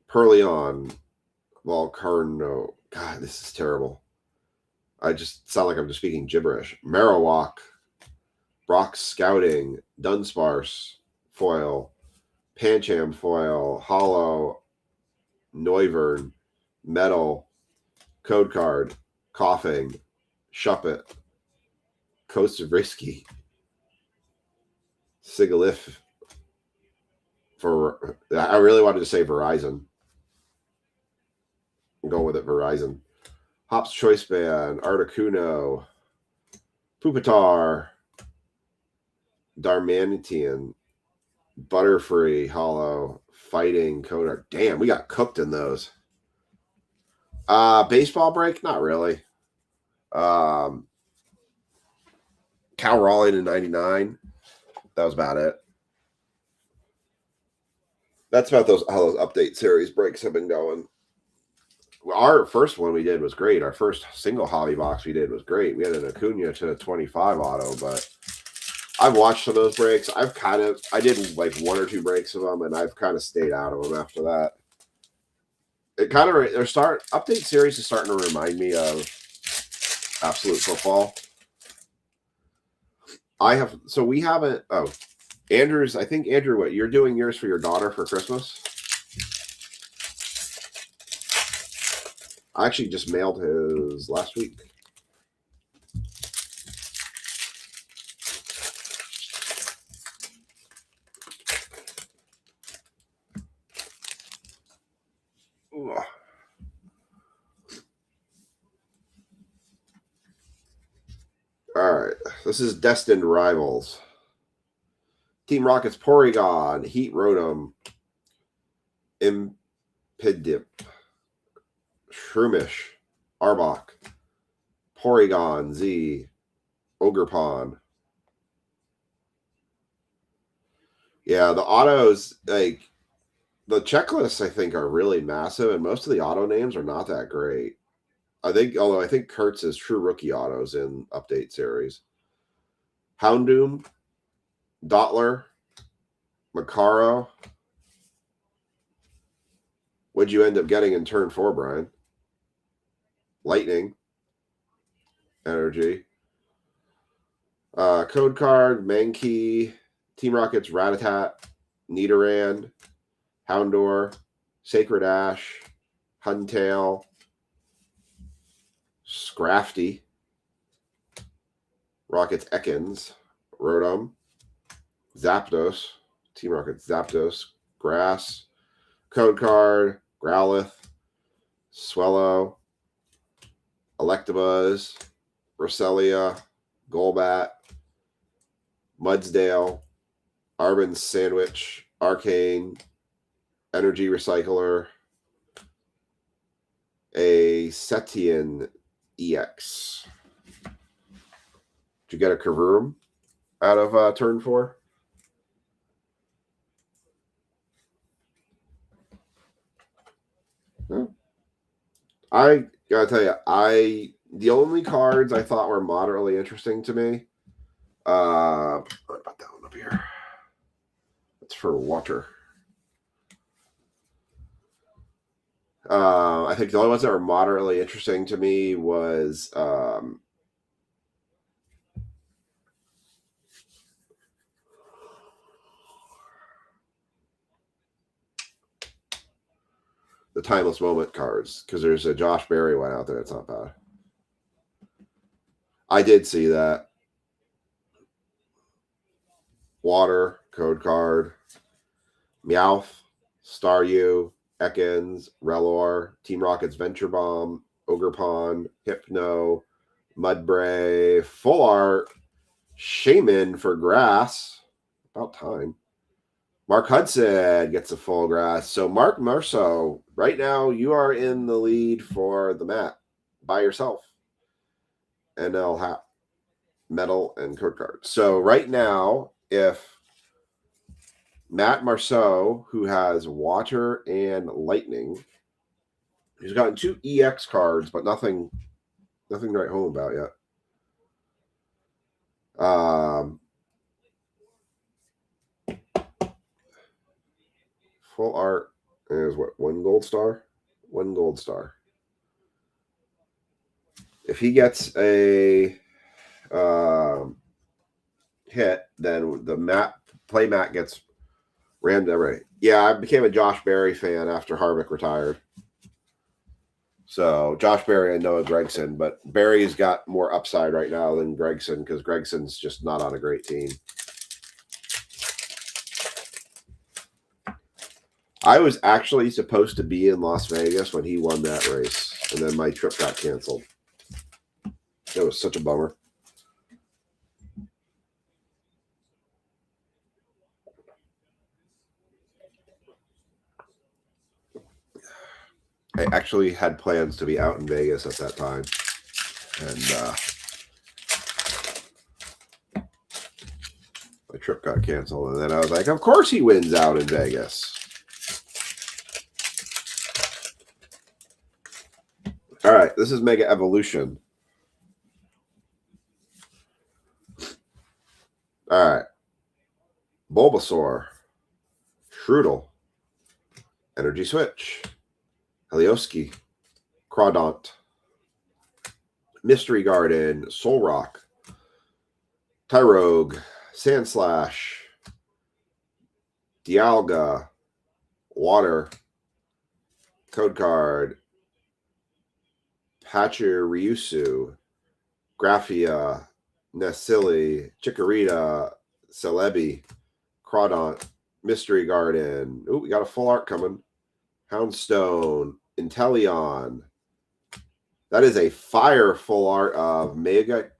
Perleon, Volcarno. God, this is terrible. I just sound like I'm just speaking gibberish. Marowak, Brock Scouting, Dunsparce, Foil, Pancham Foil, Hollow, Noivern, Metal, Code Card, Coughing, Shuppet, Kostavrisky, Sigalith. I really wanted to say Verizon. I'm going with it, Verizon. Hops Choice Band, Articuno, Pupitar, Darmanitan, Butterfree, Hollow, Fighting, Coder. Damn, we got cooked in those. Baseball break? Not really. Cal Raleigh in 99. That was about it. That's about how those update series breaks have been going. Our first one we did was great. Our first single hobby box we did was great. We had an Acuna to 25 auto, but I've watched some of those breaks. I did like 1 or 2 breaks of them, and I've kind of stayed out of them after that. It kind of update series is starting to remind me of Absolute Football. We haven't. Oh, Andrew's. I think Andrew, what you're doing yours for your daughter for Christmas? I actually just mailed his last week. Ugh. All right. This is Destined Rivals. Team Rockets, Porygon, Heat Rotom, Impidimp, Shroomish, Arbok, Porygon, Z, Ogerpon. Yeah, the autos, like, the checklists, I think, are really massive, and most of the auto names are not that great. Although I think Kurtz is true rookie autos in update series. Houndoom, Dottler, Macaro. What'd you end up getting in turn 4, Brian? Lightning, Energy. Code card, Mankey, Team Rockets, Ratatat, Nidoran, Houndour, Sacred Ash, Huntail, Scrafty, Rockets, Ekans, Rotom, Zapdos, Team Rockets, Zapdos, Grass, Code card, Growlithe, Swellow, Electabuzz, Roselia, Golbat, Mudsdale, Arbon's Sandwich, Arcane, Energy Recycler, a Setian EX. Did you get a Kavoom out of turn 4? Hmm. I gotta tell you, the only cards I thought were moderately interesting to me. What about that one up here? It's for water. I think the only ones that were moderately interesting to me was the Timeless Moment cards, because there's a Josh Berry one out there that's not bad. I did see that. Water, code card, Meowth, Staryu, Ekans, Relor, Team Rockets, Venture Bomb, Ogerpon, Hypno, Mudbray, Full Art, Shaman for Grass. About time. Mark Hudson gets a full grass. So Mark Marceau, right now you are in the lead for the mat by yourself. NL hat, metal, and code card. So right now, if Matt Marceau, who has water and lightning, he's gotten 2 EX cards, but nothing to write home about yet. Full art is what, 1 gold star? 1 gold star. If he gets a hit, then the play mat gets rammed right. Yeah, I became a Josh Berry fan after Harvick retired. So Josh Berry and Noah Gregson, but Berry's got more upside right now than Gregson because Gregson's just not on a great team. I was actually supposed to be in Las Vegas when he won that race, and then my trip got canceled. It was such a bummer. I actually had plans to be out in Vegas at that time, and my trip got canceled. And then I was like, of course he wins out in Vegas. All right, this is Mega Evolution. All right. Bulbasaur, Shrootle, Energy Switch, Helioski, Crawdaunt, Mystery Garden, Solrock, Tyrogue, Sandslash, Dialga, Water, Code Card, Pachiriusu, Graphia, Nesili, Chikorita, Celebi, Crawdont, Mystery Garden. Ooh, we got a full art coming. Houndstone, Inteleon. That is a fire full art of Mega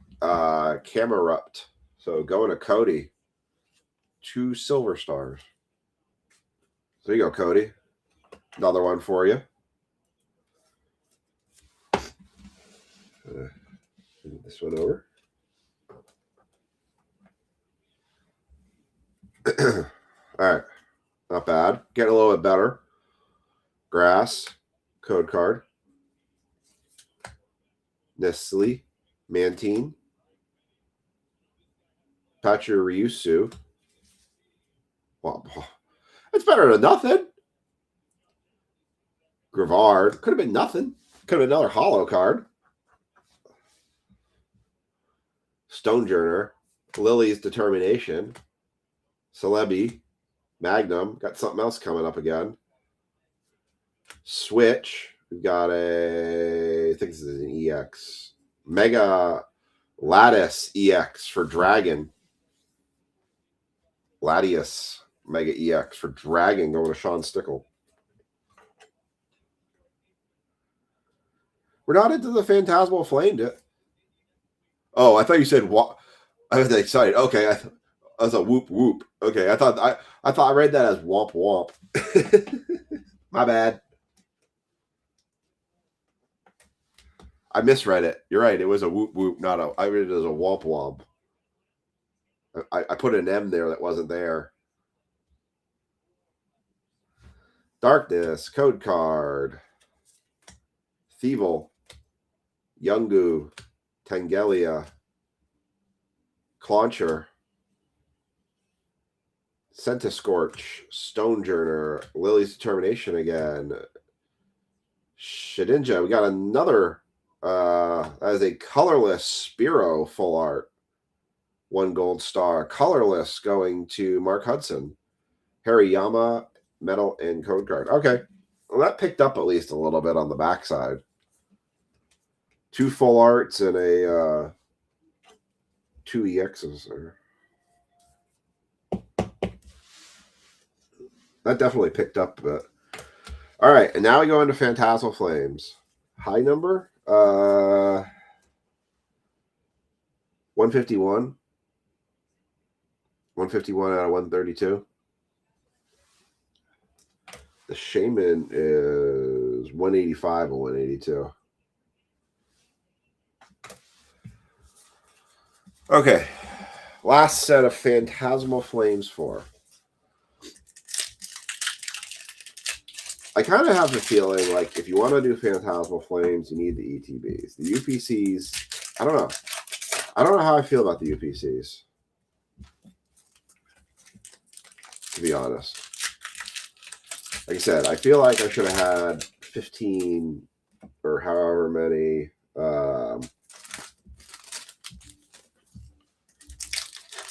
Camerupt. So going to Cody. 2 silver stars. There you go, Cody. Another one for you. This one over. All right. Not bad. Getting a little bit better. Grass. Code card. Nestle. Mantine. Pachiriusu. Well, that's better than nothing. Grivard. Could have been nothing. Could have been another hollow card. Stonejourner. Lily's Determination. Celebi. Magnum. Got something else coming up again. Switch. We've got I think this is an EX. Mega Lattice EX for Dragon. Latias Mega EX for Dragon going to Sean Stickle. We're not into the Phantasmal Flame yet. Oh, I thought you said what? I was excited. Okay, I was a whoop whoop. Okay, I thought I read that as womp womp. My bad. I misread it. You're right. It was a whoop whoop, not a. I read it as a womp womp. I put an M there that wasn't there. Darkness, code card. Thievel, Yungu, Tangelia, Clauncher, Centiscorch, Stonejourner, Lily's Determination again. Shedinja. We got another. That is a colorless Spiro full art. 1 gold star. Colorless going to Mark Hudson. Hariyama, metal, and code card. Okay. Well, that picked up at least a little bit on the backside. 2 full arts and a 2 EXs there. That definitely picked up a bit. All right, and now we go into Phantasmal Flames. High number? 151. 151 out of 132. The Shaman is 185 and 182. Okay. Last set of Phantasmal Flames 4. I kind of have the feeling like if you want to do Phantasmal Flames, you need the ETBs. The UPCs, I don't know. I don't know how I feel about the UPCs, to be honest. Like I said, I feel like I should have had 15 or however many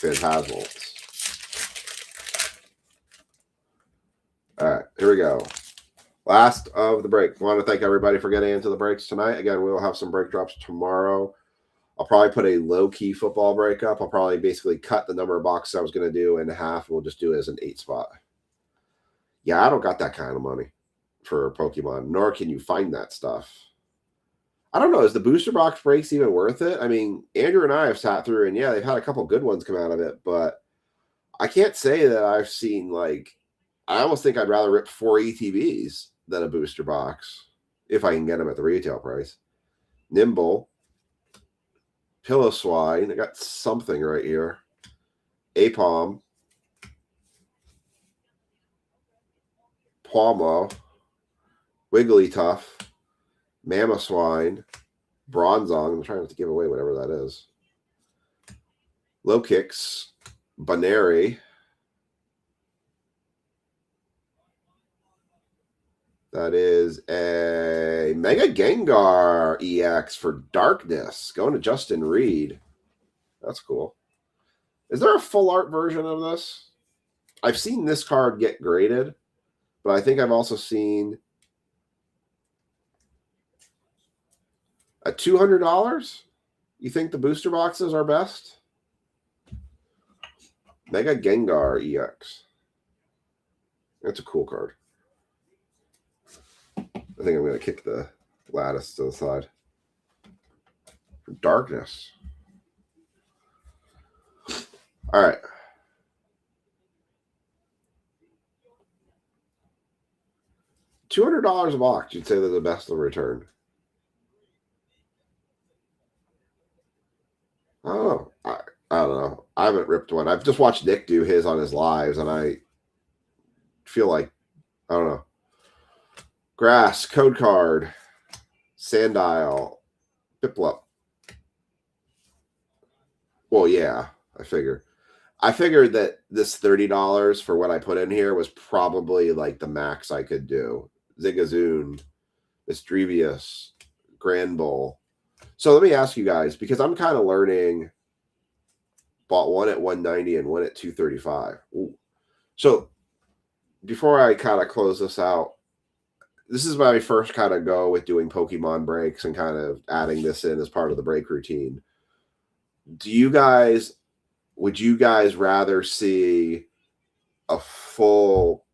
Phantasmals. All right, here we go. Last of the break. I want to thank everybody for getting into the breaks tonight. Again, we will have some break drops tomorrow. I'll probably put a low-key football break up. I'll probably basically cut the number of boxes I was going to do in half. We'll just do it as an 8 spot. Yeah, I don't got that kind of money for Pokemon, nor can you find that stuff. I don't know. Is the booster box breaks even worth it? I mean, Andrew and I have sat through, and yeah, they've had a couple good ones come out of it, but I can't say that I've seen, like, I almost think I'd rather rip 4 ETBs than a booster box if I can get them at the retail price. Nimble, Piloswine, I got something right here. Apom, Palmo, Wigglytuff, Mamoswine, Bronzong. I'm trying not to give away whatever that is. Lokix, Baneri. That is a Mega Gengar EX for Darkness. Going to Justin Reed. That's cool. Is there a full art version of this? I've seen this card get graded, but I think I've also seen At $200, you think the booster boxes are best? Mega Gengar EX. That's a cool card. I think I'm going to kick the lattice to the side. Darkness. All right. $200 a box. You'd say they're the best of return. Oh, I don't know. I haven't ripped one. I've just watched Nick do his on his lives, and I feel like, I don't know. Grass, Code Card, Sandile, Piplup. Well, yeah, I figured that this $30 for what I put in here was probably like the max I could do. Zigzagoon, Misdrevious, Granbull. So let me ask you guys, because I'm kind of learning. Bought one at 190 and one at 235. Ooh. So before I kind of close this out, this is my first kind of go with doing Pokemon breaks and kind of adding this in as part of the break routine. Would you guys rather see a full,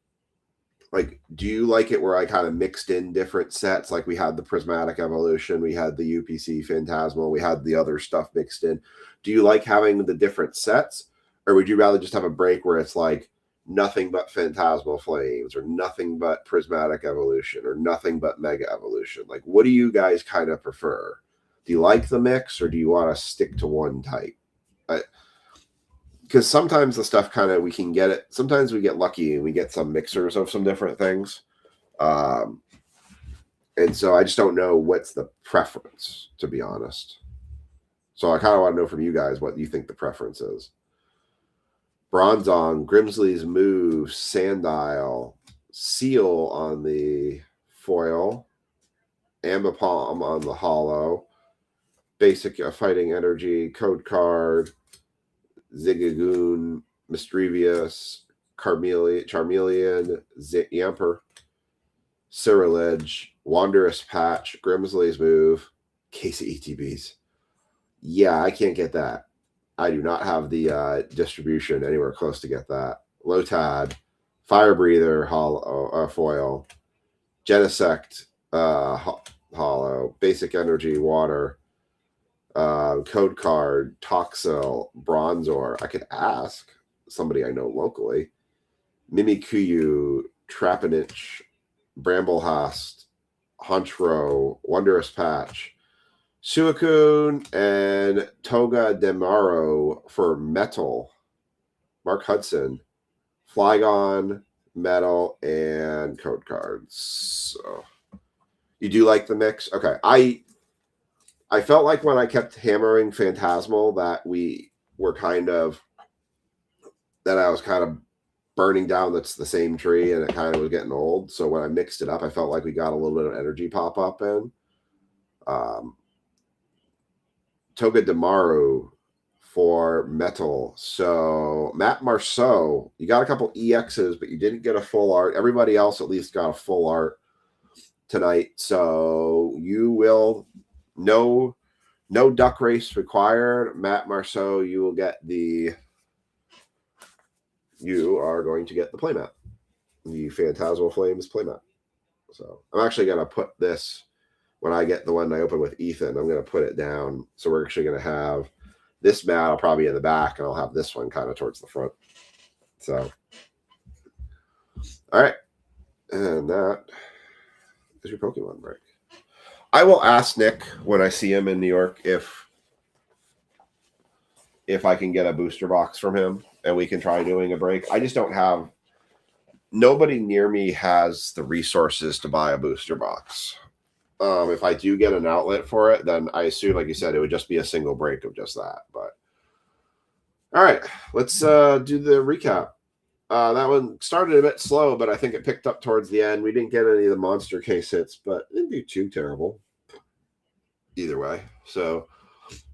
like, do you like it where I kind of mixed in different sets? Like we had the Prismatic Evolution, we had the UPC Phantasmal, we had the other stuff mixed in. Do you like having the different sets, or would you rather just have a break where it's like nothing but Phantasmal Flames or nothing but Prismatic Evolution or nothing but Mega Evolution? Like, what do you guys kind of prefer? Do you like the mix, or do you want to stick to one type? Because sometimes the stuff kind of, we can get it. Sometimes we get lucky and we get some mixers of some different things. And so I just don't know what's the preference, to be honest. So I kind of want to know from you guys what you think the preference is. Bronzong, Grimsley's Move, Sandile, Seal on the foil, Ambipom on the hollow, Basic Fighting Energy, Code Card, Zigzagoon, Misdrevious, Charmeleon, Yamper, Cyrilege, Wanderous Patch, Grimsley's Move, case of ETBs. Yeah, I can't get that. I do not have the distribution anywhere close to get that. Lotad, Fire Breather, foil, Genesect, hollow, Basic Energy, water, Code Card, Toxel, Bronzor. I could ask somebody I know locally. Mimikyu, Trapinch, Bramblehast, Honchro, Wondrous Patch, Suicune, and Togedemaru for Metal. Mark Hudson, Flygon, Metal, and Code Cards. So you do like the mix? Okay. I felt like when I kept hammering Phantasmal that we were kind of, that I was kind of burning down that's the same tree and it kind of was getting old. So when I mixed it up, I felt like we got a little bit of energy pop up in. Togedemaru for Metal. So Matt Marceau, you got a couple EXs, but you didn't get a full art. Everybody else at least got a full art tonight. So you will, no duck race required. Matt Marceau, you are going to get the playmat, the Phantasmal Flames playmat. So I'm actually going to put this, when I get the one I open with Ethan, I'm going to put it down. So we're actually going to have this mat, I'll probably be in the back, and I'll have this one kind of towards the front. So, all right. And that is your Pokemon break. I will ask Nick when I see him in New York if I can get a booster box from him and we can try doing a break. I just don't have, nobody near me has the resources to buy a booster box. If I do get an outlet for it, then I assume, like you said, it would just be a single break of just that. But all right, let's do the recap. That one started a bit slow, but I think it picked up towards the end. We didn't get any of the monster case hits, but it didn't do too terrible either way. So,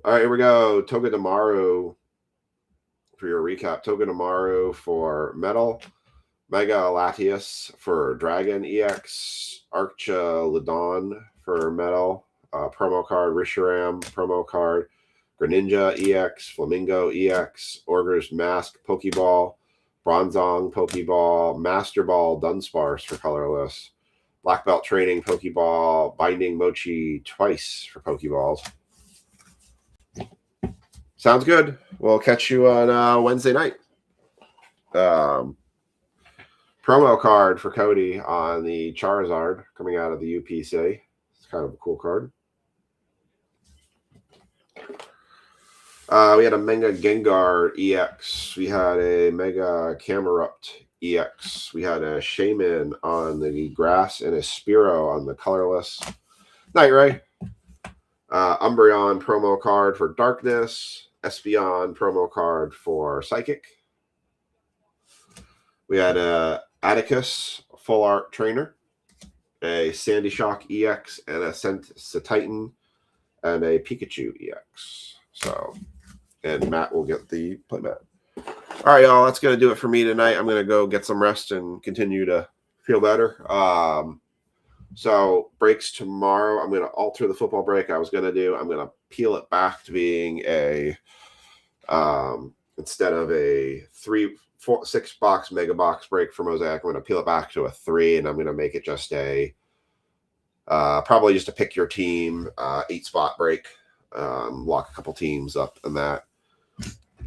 all right, here we go. Togedemaru for your recap. Togedemaru for Metal. Mega Latias for Dragon EX. Archaludon for Metal. promo card, Risharam promo card, Greninja EX, Flamingo EX, Orger's Mask Pokeball, Bronzong Pokeball, Master Ball Dunsparce for colorless, Black Belt Training Pokeball, Binding Mochi twice for Pokeballs. Sounds good. We'll catch you on Wednesday night. Promo card for Cody on the Charizard coming out of the UPC. It's kind of a cool card. We had a Mega Gengar EX. We had a Mega Camerupt EX. We had a Shaman on the grass and a Spearow on the colorless. Night Ray. Umbreon promo card for Darkness. Espeon promo card for Psychic. We had a Atticus Full Art Trainer, a Sandy Shock EX, and a Titan, and a Pikachu EX. So, and Matt will get the playmat. All right, y'all. That's going to do it for me tonight. I'm going to go get some rest and continue to feel better. So breaks tomorrow. I'm going to alter the football break I was going to do. I'm going to peel it back to being a instead of a 6 box mega box break for Mosaic, I'm going to peel it back to a 3, and I'm going to make it just a probably just a pick your team 8 spot break. Lock a couple teams up in that,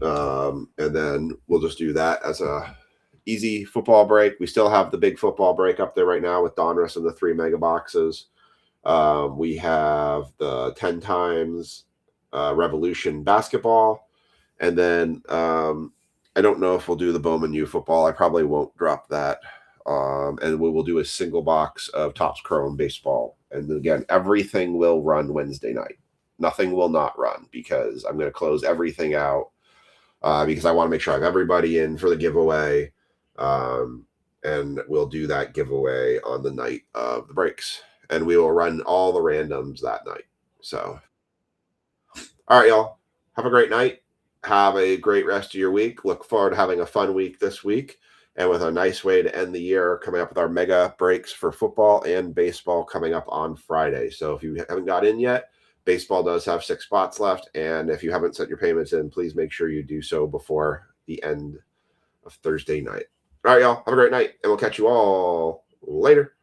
and then we'll just do that as a easy football break. We still have the big football break up there right now with Donruss and the 3 mega boxes. We have the 10 times Revolution basketball, and then I don't know if we'll do the Bowman U football. I probably won't drop that. And we will do a single box of Topps Chrome baseball. And again, everything will run Wednesday night. Nothing will not run because I'm going to close everything out because I want to make sure I have everybody in for the giveaway. And we'll do that giveaway on the night of the breaks. And we will run all the randoms that night. So, all right, y'all. Have a great night. Have a great rest of your week. Look forward to having a fun week this week. And with a nice way to end the year, coming up with our mega breaks for football and baseball coming up on Friday. So if you haven't got in yet, baseball does have 6 spots left. And if you haven't sent your payments in, please make sure you do so before the end of Thursday night. All right, y'all. Have a great night, and we'll catch you all later.